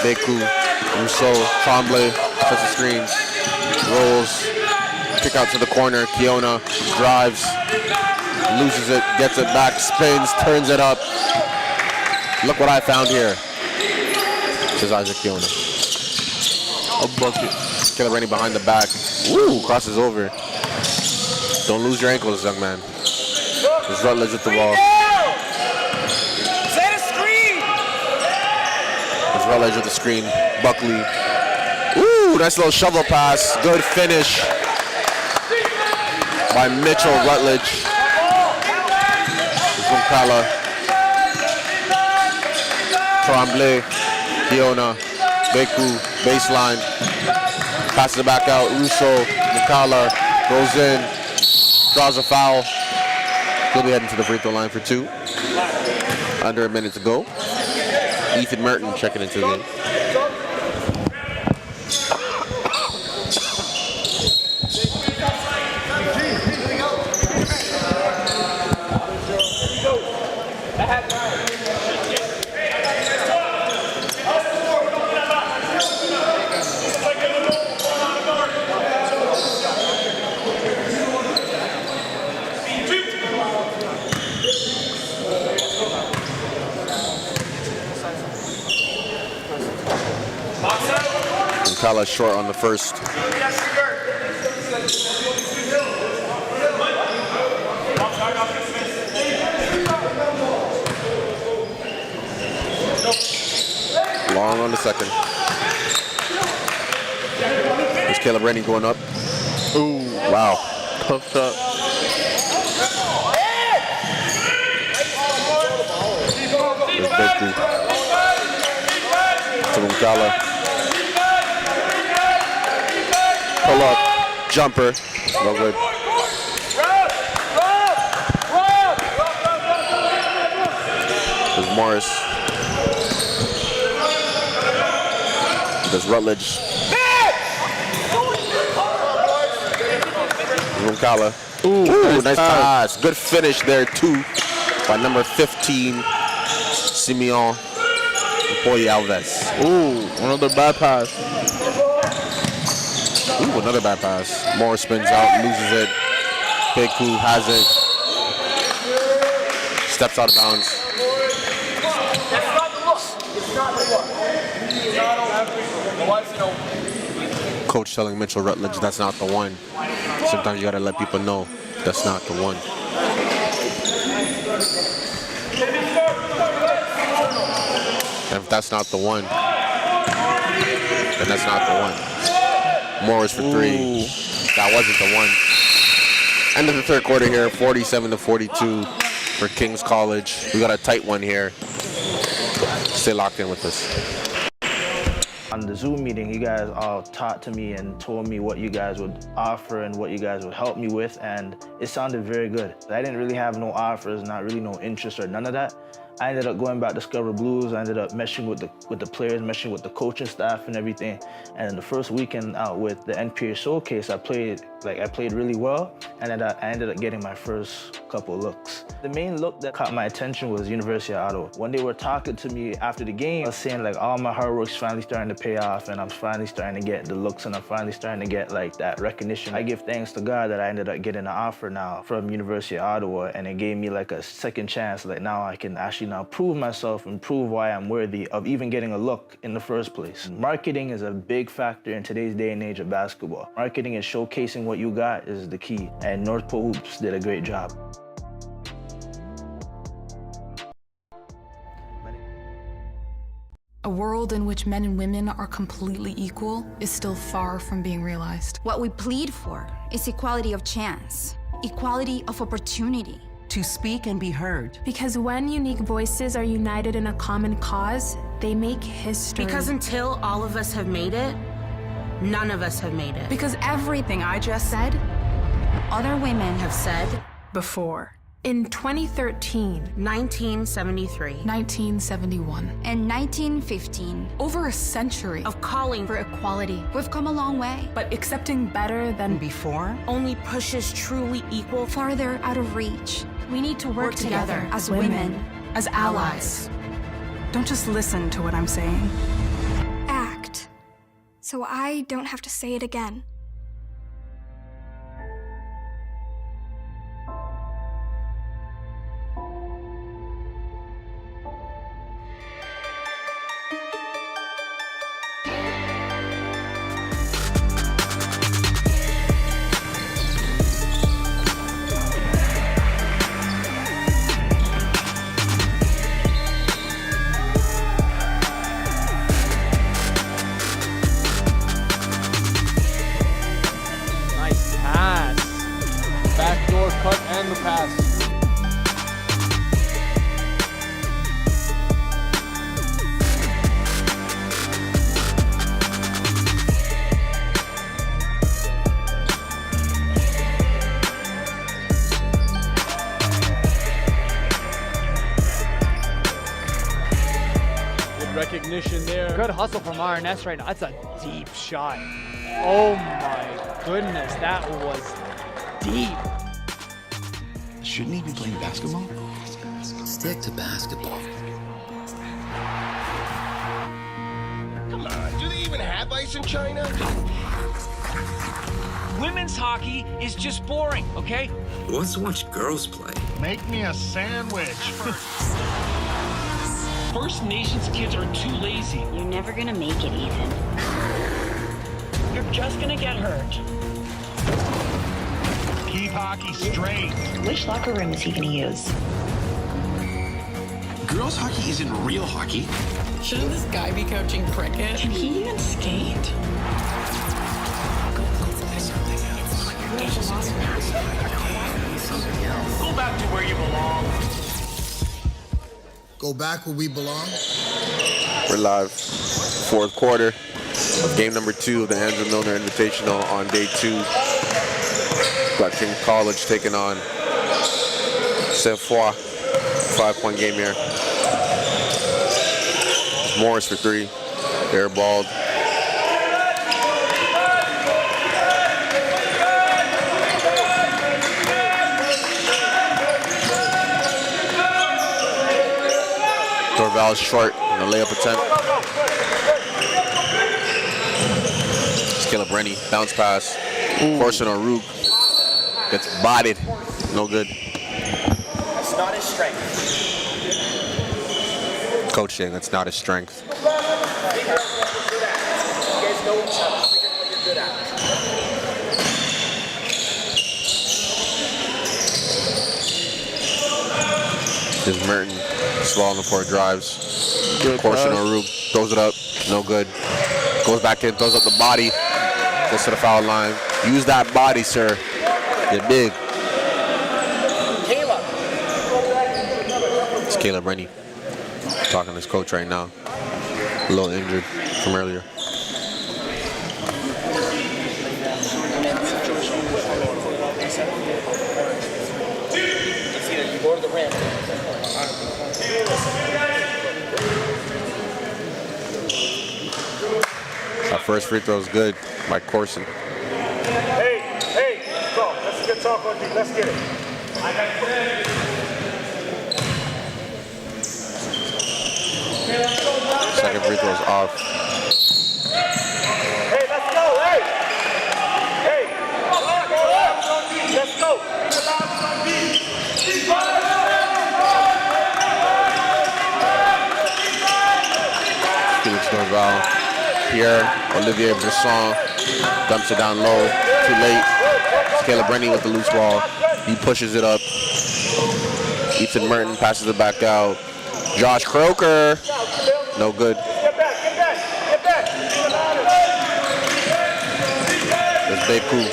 Beku. Rousseau. Tremblay. Sets the screen. Rolls. Kick out to the corner. Kiona drives. Loses it. Gets it back. Spins. Turns it up. Look what I found here. Says Isaac Kiona. A bucket. Caleb behind the back. Woo! Crosses over. Don't lose your ankles, young man. There's Rutledge with the ball. Set a screen! There's Rutledge with the screen. Buckley. Ooh, nice little shovel pass. Good finish by Mitchell Rutledge. Kala. Tremblay. Kiona. Beku. Baseline. Passes it back out. Rousseau. Mikala goes in. Draws a foul. He'll be heading to the free throw line for 2. Under a minute to go. Ethan Merton checking into the game. Kala short on the first. Long on the second. There's Caleb Rennie going up. Ooh, wow. Tough shot. There's Beku. To Kala. Pull up, jumper, no good. There's Morris. There's Rutledge. Runkala. Ooh, nice pass. Good finish there too by number 15, Simeon Boy Alves. Ooh, another bad pass. Ooh, another bad pass. Morris spins out, loses it. Beku has it. Steps out of bounds. Coach telling Mitchell Rutledge that's not the one. Sometimes you gotta let people know that's not the one. And if that's not the one, then that's not the one. Morris for 3. Ooh. That wasn't the one. End of the third quarter here, 47-42 for King's College. We got a tight one here. Stay locked in with us. On the Zoom meeting, you guys all taught to me and told me what you guys would offer and what you guys would help me with, and it sounded very good. I didn't really have no offers, not really no interest or none of that. I ended up going back to Scarborough Blues. I ended up meshing with the players, meshing with the coaching staff and everything. And in the first weekend out with the NPA Showcase, I played really well, and then I ended up getting my first couple looks. The main look that caught my attention was University of Ottawa. When they were talking to me after the game, I was saying like all my hard work's finally starting to pay off, and I'm finally starting to get the looks, and I'm finally starting to get like that recognition. I give thanks to God that I ended up getting an offer now from University of Ottawa, and it gave me like a second chance. Like now I can actually now prove myself and prove why I'm worthy of even getting a look in the first place. Marketing is a big factor in today's day and age of basketball. Marketing and showcasing what you got is the key, and North Pole Hoops did a great job. A world in which men and women are completely equal is still far from being realized. What we plead for is equality of chance, equality of opportunity. To speak and be heard. Because when unique voices are united in a common cause, they make history. Because until all of us have made it, none of us have made it. Because everything I just said, other women have said before. In 2013, 1973, 1971. And 1915. Over a century of calling for equality. We've come a long way. But accepting better than before only pushes truly equal farther out of reach. We need to work together as women, as allies. Don't just listen to what I'm saying. Act. So I don't have to say it again. Backdoor cut and the pass. Good recognition there. Good hustle from RNS right now. That's a deep shot. Oh my goodness, that was deep. Shouldn't he be playing basketball? Stick to basketball. Come on, do they even have ice in China? Women's hockey is just boring, okay? Who wants to watch girls play? Make me a sandwich. First Nations kids are too lazy. You're never gonna make it, Ethan. You're just gonna get hurt. Keep hockey straight. Which locker room is he gonna use? Girls hockey isn't real hockey. Shouldn't this guy be coaching cricket? Can he even skate? Go back to where you belong. Go back where we belong. We're live. Fourth quarter of game number 2 of the Andrew Milner Invitational on day 2. Got King College taking on Saint-Foy. 5-point game here. Morris for 3. Airballed. Dorval's short in the layup attempt. Caleb Rennie, bounce pass. Corson or Rook gets bodied. No good. That's not his strength. Coach saying that's not his strength. Figure out what you're good at. You guys know each other. Figure out what you're good at. There's Merton, swallowing the 4 drives. Corson or Rook throws it up. No good. Goes back in, throws up the body. Gets to the foul line. Use that body, sir. Get big. Caleb. It's Caleb Rennie talking to his coach right now. A little injured from earlier. It's either you go to the rim. Our first free throw is good by Corson. Hey, let's go. Let's get talk on D. Let's get it. Second free throw is off. Hey, let's go. Hey. Let's go. Felix Dorval. Pierre Olivier Brisson dumps it down low. Too late. It's Caleb Rennie with the loose ball. He pushes it up. Ethan Merton passes it back out. Josh Croker. No good. There's Beku.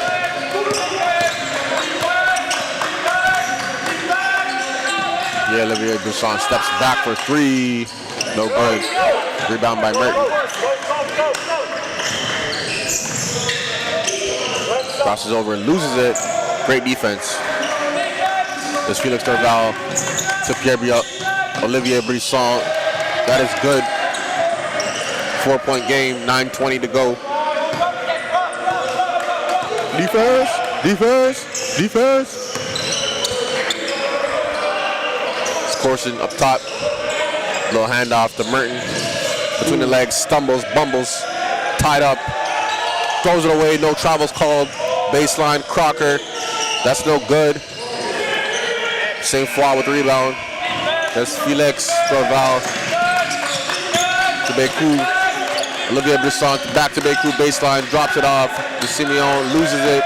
Yeah, Olivier Brisson steps back for 3. No good. Rebound by Merton. Crosses over and loses it. Great defense. There's Felix Dorval to Olivier Brisson. That is good. 4-point game, 9:20 to go. Defense. It's Corson up top. Little handoff to Merton. Between the legs, stumbles, bumbles, tied up. Throws it away, no travels called. Baseline, Crocker. That's no good. Same foul with the rebound. That's Felix Dorval to Beku. Olivier Brisson back to Beku, baseline, drops it off. De Simeon loses it.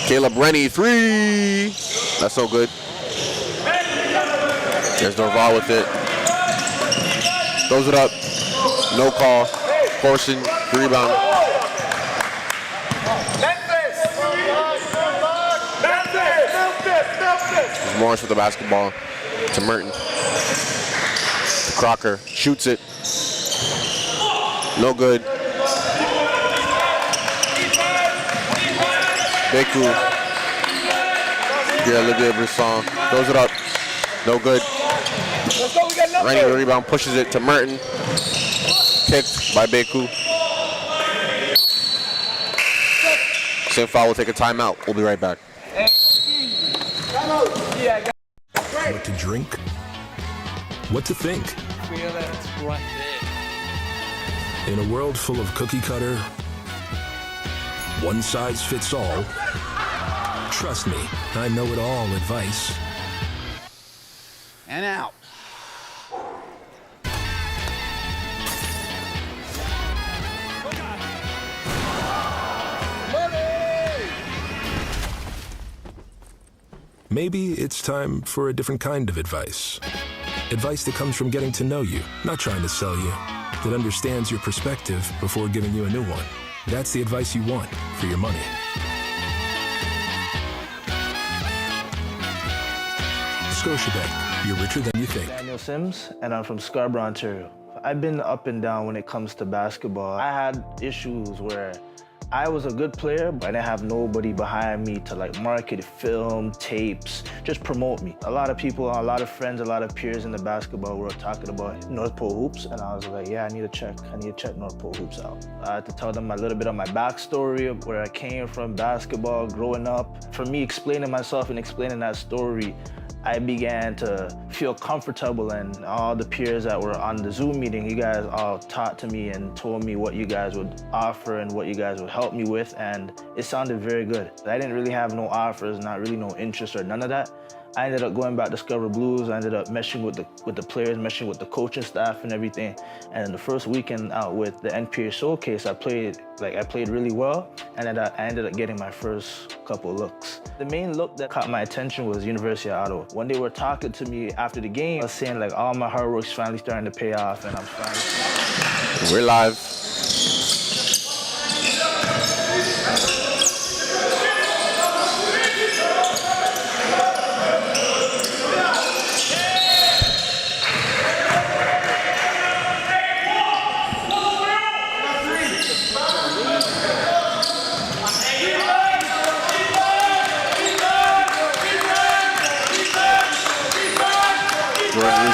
Caleb Rennie, 3. That's no good. There's Dorval with it. Throws it up. No call. Portion, the rebound. Morris with the basketball to Merton. To Crocker, shoots it. No good. Beku. Yeah, Olivier Brisson. Throws it up. No good. Rennie with the rebound, pushes it to Merton. Kicked by Beku. Same foul, we'll take a timeout. We'll be right back. What to drink? What to think? Feel it right there. In a world full of cookie cutter, one size fits all, trust me, I know it all advice. And out. Maybe it's time for a different kind of advice. Advice that comes from getting to know you, not trying to sell you. That understands your perspective before giving you a new one. That's the advice you want for your money. Scotiabank, you're richer than you think. Daniel Sims, and I'm from Scarborough, Ontario. I've been up and down when it comes to basketball. I had issues where I was a good player, but I didn't have nobody behind me to like market, film, tapes, just promote me. A lot of people, a lot of friends, a lot of peers in the basketball were talking about North Pole Hoops, and I was like, yeah, I need to check North Pole Hoops out. I had to tell them a little bit of my backstory of where I came from, basketball, growing up. For me, explaining myself and explaining that story, I began to feel comfortable, and all the peers that were on the Zoom meeting, you guys all taught to me and told me what you guys would offer and what you guys would help me with, and it sounded very good. I didn't really have no offers, not really no interest or none of that. I ended up going back to Scarborough Blues. I ended up meshing with the players, meshing with the coaching staff and everything. And in the first weekend out with the NPA Showcase, I played really well, and then I ended up getting my first couple looks. The main look that caught my attention was University of Ottawa. When they were talking to me after the game, I was saying like all my hard work's finally starting to pay off, and I'm finally. We're live.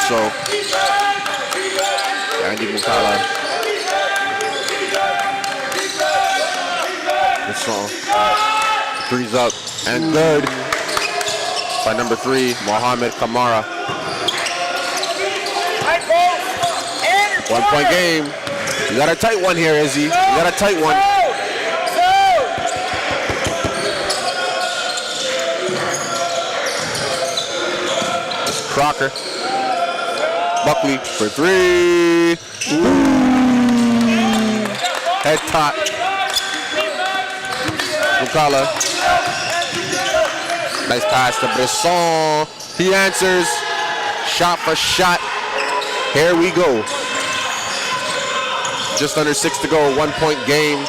So, Andy Mukala. This song. Three's up and good by number 3, Mohamed Kamara. 1-point game. You got a tight one here, Izzy. You got a tight one. It's Crocker. Buckley for 3. Ooh. Head top. Mukala. Nice pass to Brisson. He answers. Shot for shot. Here we go. Just under 6 to go. 1-point game.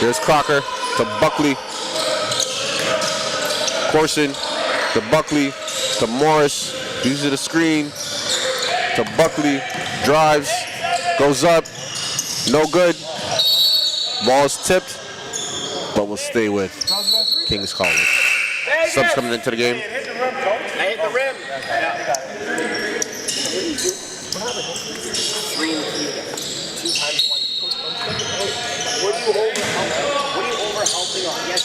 Here's Crocker to Buckley. Corson to Buckley to Morris. Uses the screen to Buckley, drives, goes up, no good. Ball's tipped, but will stay with King's College. Subs coming into the game. I hit the rim. Yeah. Three in the field. 2 times 1. What are you overhelping on? Yes,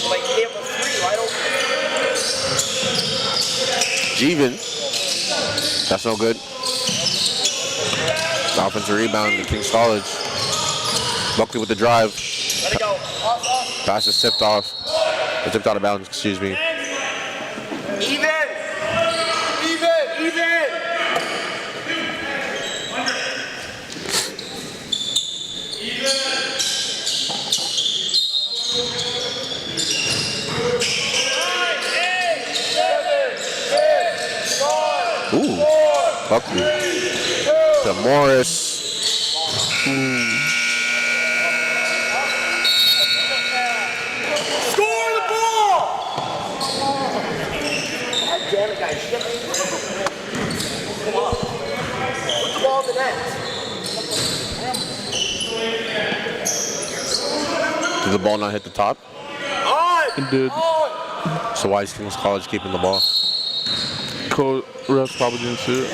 like they have a 3 wide open. Jeevan. That's no good. Offensive rebound to King's College. Buckley with the drive. Let it go. Pass is tipped off. Tipped out of bounds, excuse me. Even. Ooh, Buckley to Morris. Score the ball! God damn it, guys. Come on. Put the ball in the net. Did the ball not hit the top? It did. So why is King's College keeping the ball? Refs probably didn't see it.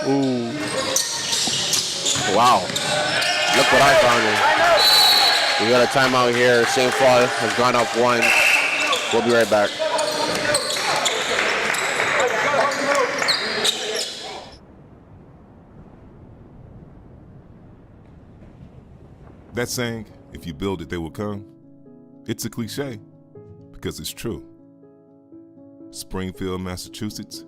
Ooh. Wow. Look what I found here. We got a timeout here. St. Paul has gone up 1. We'll be right back. That saying, if you build it, they will come, it's a cliche, because it's true. Springfield, Massachusetts,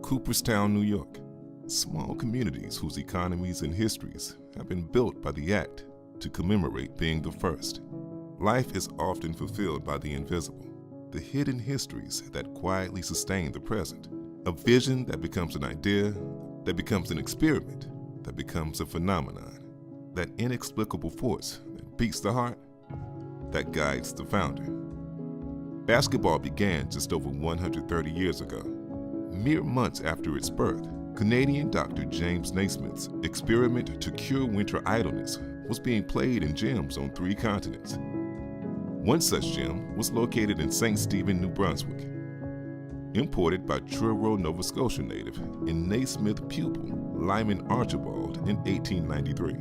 Cooperstown, New York, small communities whose economies and histories have been built by the act to commemorate being the first. Life is often fulfilled by the invisible, the hidden histories that quietly sustain the present, a vision that becomes an idea, that becomes an experiment, that becomes a phenomenon. That inexplicable force that beats the heart, that guides the founder. Basketball began just over 130 years ago. Mere months after its birth, Canadian Dr. James Naismith's experiment to cure winter idleness was being played in gyms on 3 continents. One such gym was located in St. Stephen, New Brunswick. Imported by Truro, Nova Scotia native and Naismith pupil Lyman Archibald in 1893.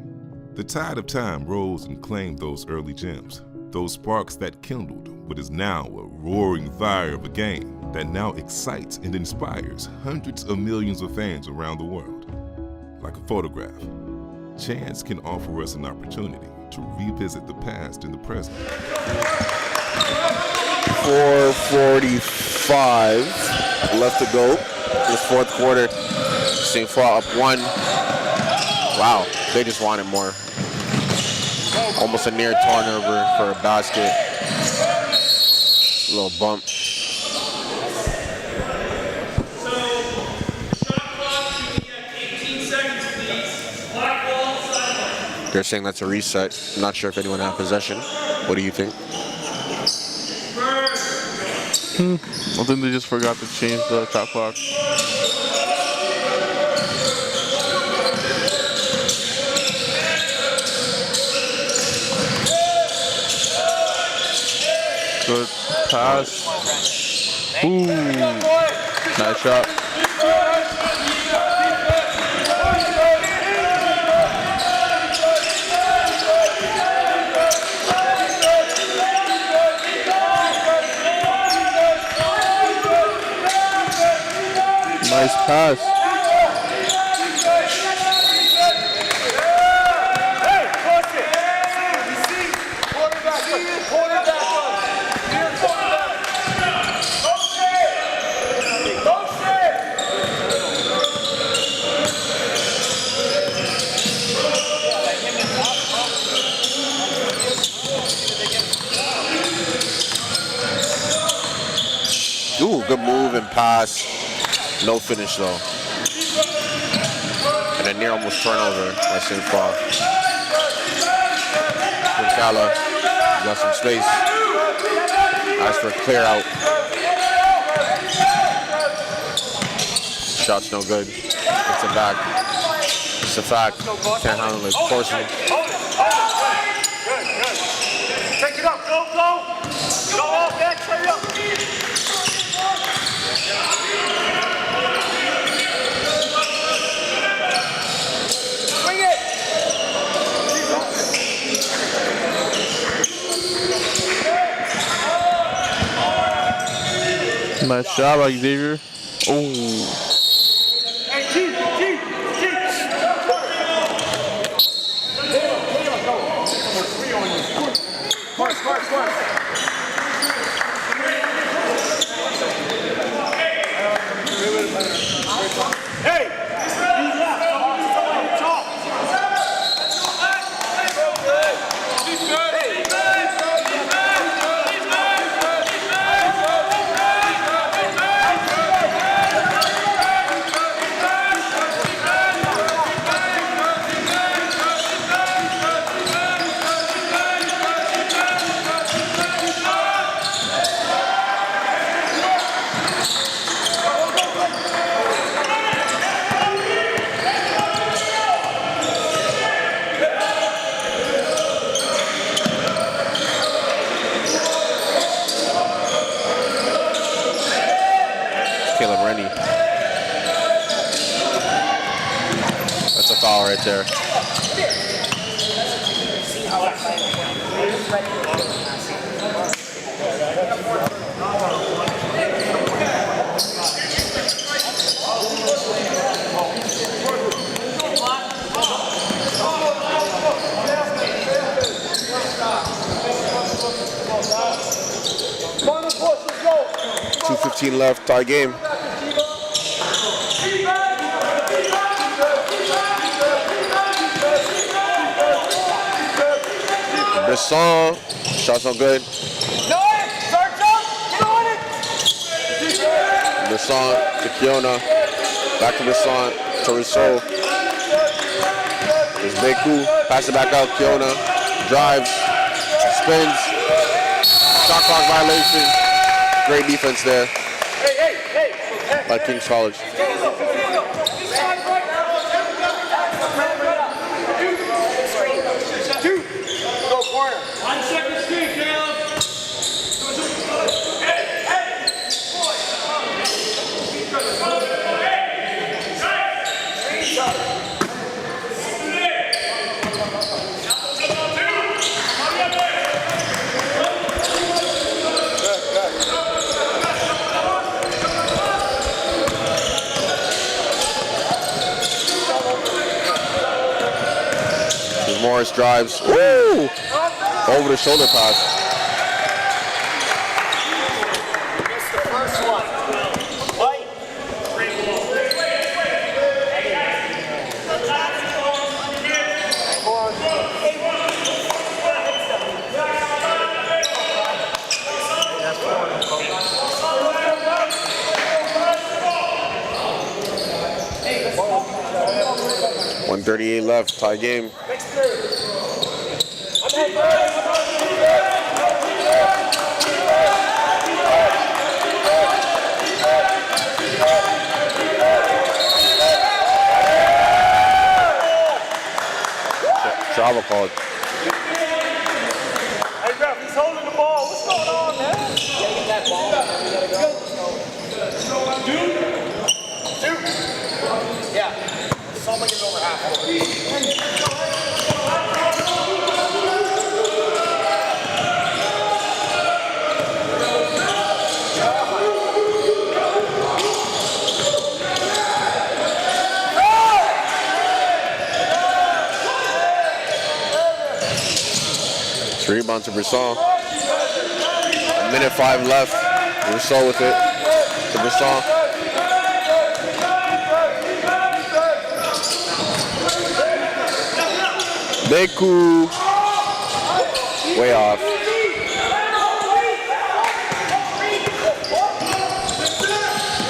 The tide of time rose and claimed those early gems, those sparks that kindled what is now a roaring fire of a game that now excites and inspires hundreds of millions of fans around the world. Like a photograph, chance can offer us an opportunity to revisit the past and the present. 4:45 left to go. This 4th quarter. St. Paul up 1. Wow, they just wanted more. Almost a near turnover for a basket. A little bump. They're saying that's a reset. I'm not sure if anyone had possession. What do you think? I think they just forgot to change the shot clock. Good pass. Ooh, nice shot. Nice pass. Ooh, good move and pass. No finish though. And a near almost turnover by St. Paul. Gonzala got some space. As for a clear out. Shot's no good. It's a back. It's a fact. Can't handle it. Forcing it. Hold it. Good. Take it up. Go. Go off that. Straight up. Swing it. Nice shot by Xavier. Oh. Hey, G. Mark. Hey! That's a foul right there. .2:15 left, tie game. Brisson, shots no good. Brisson to Kiona, back to Brisson to Rousseau. There's Beku, pass it back out, Kiona, drives, spins, shot clock violation. Great defense there by King's College. Go corner. 1 second screen, Caleb. Morris drives. Woo! Over the shoulder pass. .138 left, tie game. Travel called. Hey, ref, he's holding the ball. What's going on, man? You gotta get that ball. Dude. Yeah. Someone gets over half. Rebound to Brisson. 1:05 left. Rousseau with it to Brisson. Beku. Way off.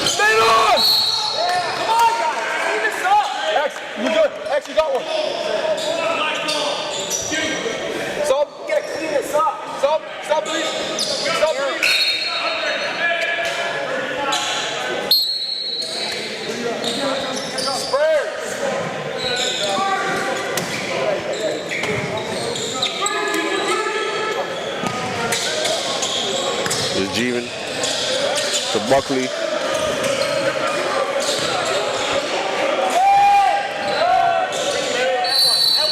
Stay on! Come on, guys. Keep this up. X, you good. X, you got one. Stop, please. Stop, please. There's Jeevan to Buckley.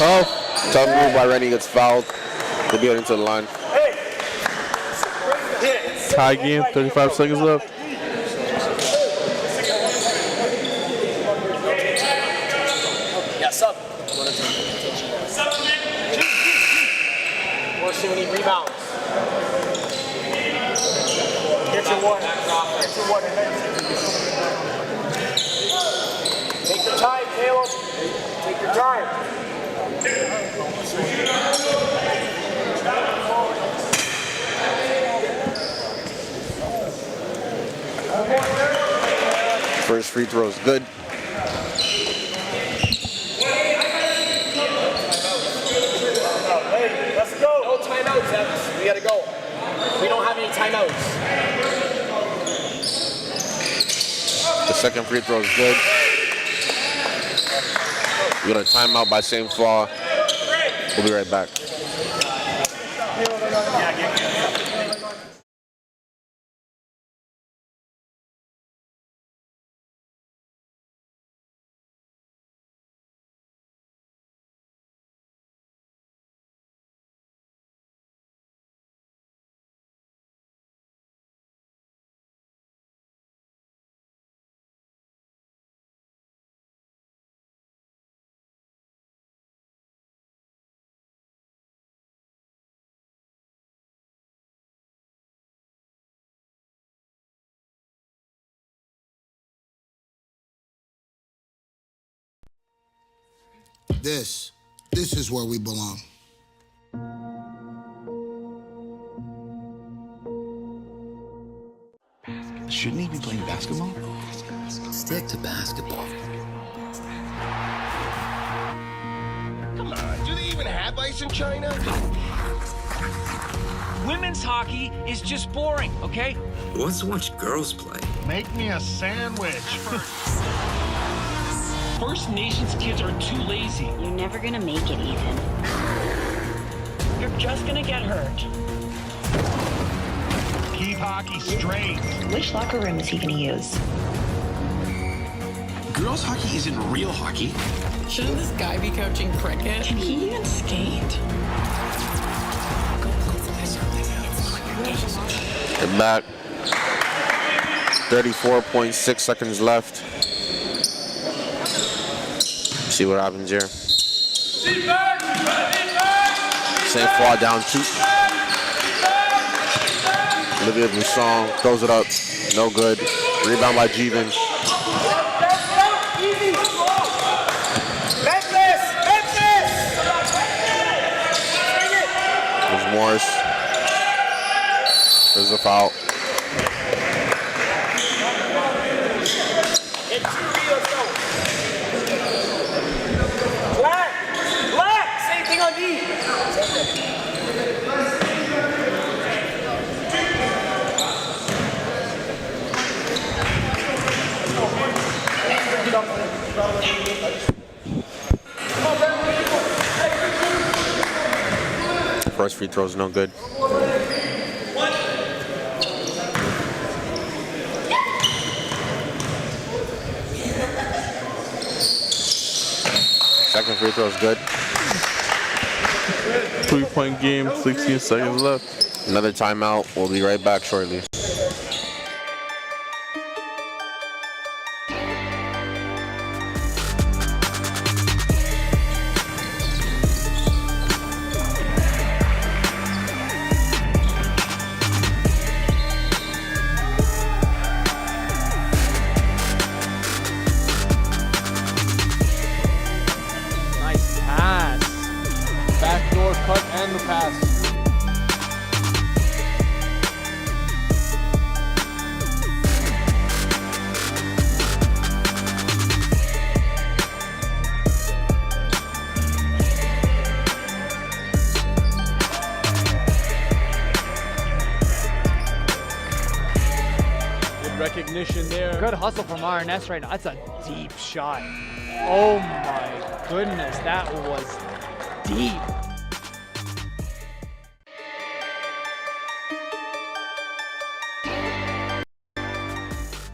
Oh, tough move by Rennie, gets fouled. They'll be heading to the line. Tie game, 35 seconds left. Yeah, sub. More so many rebounds. Get your one. Get your one. Take your time, Caleb. Take your time. First free throw is good. Hey, let's go. No timeouts, Evans. We gotta go. We don't have any timeouts. The second free throw is good. We got a timeout by St. Flaw. We'll be right back. This is where we belong. Shouldn't he be playing basketball? Stick to basketball. Come on, do they even have ice in China? Women's hockey is just boring, okay? Who wants to watch girls play? Make me a sandwich. First Nations kids are too lazy. You're never gonna make it, Ethan. You're just gonna get hurt. Keep hockey straight. Which locker room is he gonna use? Girls hockey isn't real hockey. Shouldn't this guy be coaching cricket? Can he even skate? They're back. 34.6 seconds left. See what happens here. St. Flaw down 2. Olivia Mousson throws it up. No good. Rebound by Jeevan. There's Morris. There's the foul. Black, same thing on D. First free throw is no good. Second free throw is good. 3-point game, 16 seconds left. Another timeout. We'll be right back shortly. Nice pass. Backdoor cut and the pass. Good recognition there. Good hustle from RNS right now. That's a deep shot. Oh my goodness, that was deep.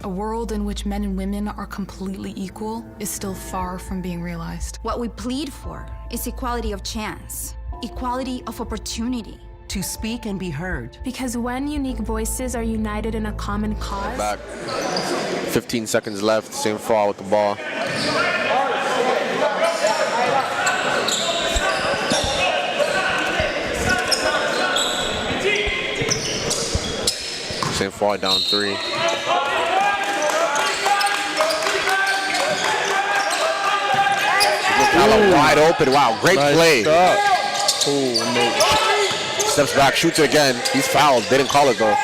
A world in which men and women are completely equal is still far from being realized. What we plead for is equality of chance, equality of opportunity. To speak and be heard. Because when unique voices are united in a common cause. Back. 15 seconds left. Same foul with the ball. Same foul down 3. Wide open. Wow, great nice play. Shot. Oh, no. Steps back, shoots it again. He's fouled. They didn't call it though.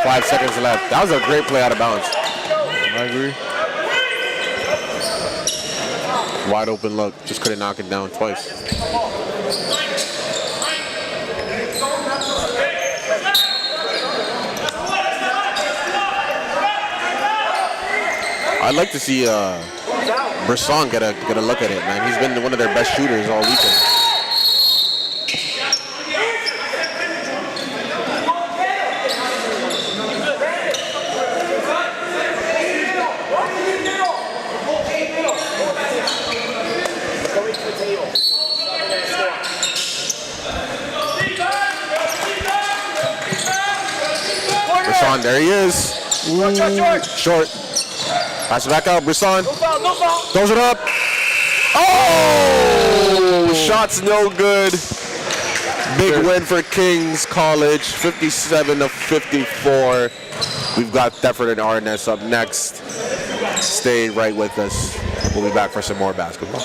5 seconds left. That was a great play out of bounds. I agree. Wide open look. Just couldn't knock it down twice. I'd like to see Brisson get a look at it, man. He's been one of their best shooters all weekend. Brisson, there he is. Short. Pass it back out, Brisson. Throws it up. Oh! Shot's no good. Big win for Kings College, 57-54. We've got Thetford and Arness up next. Stay right with us. We'll be back for some more basketball.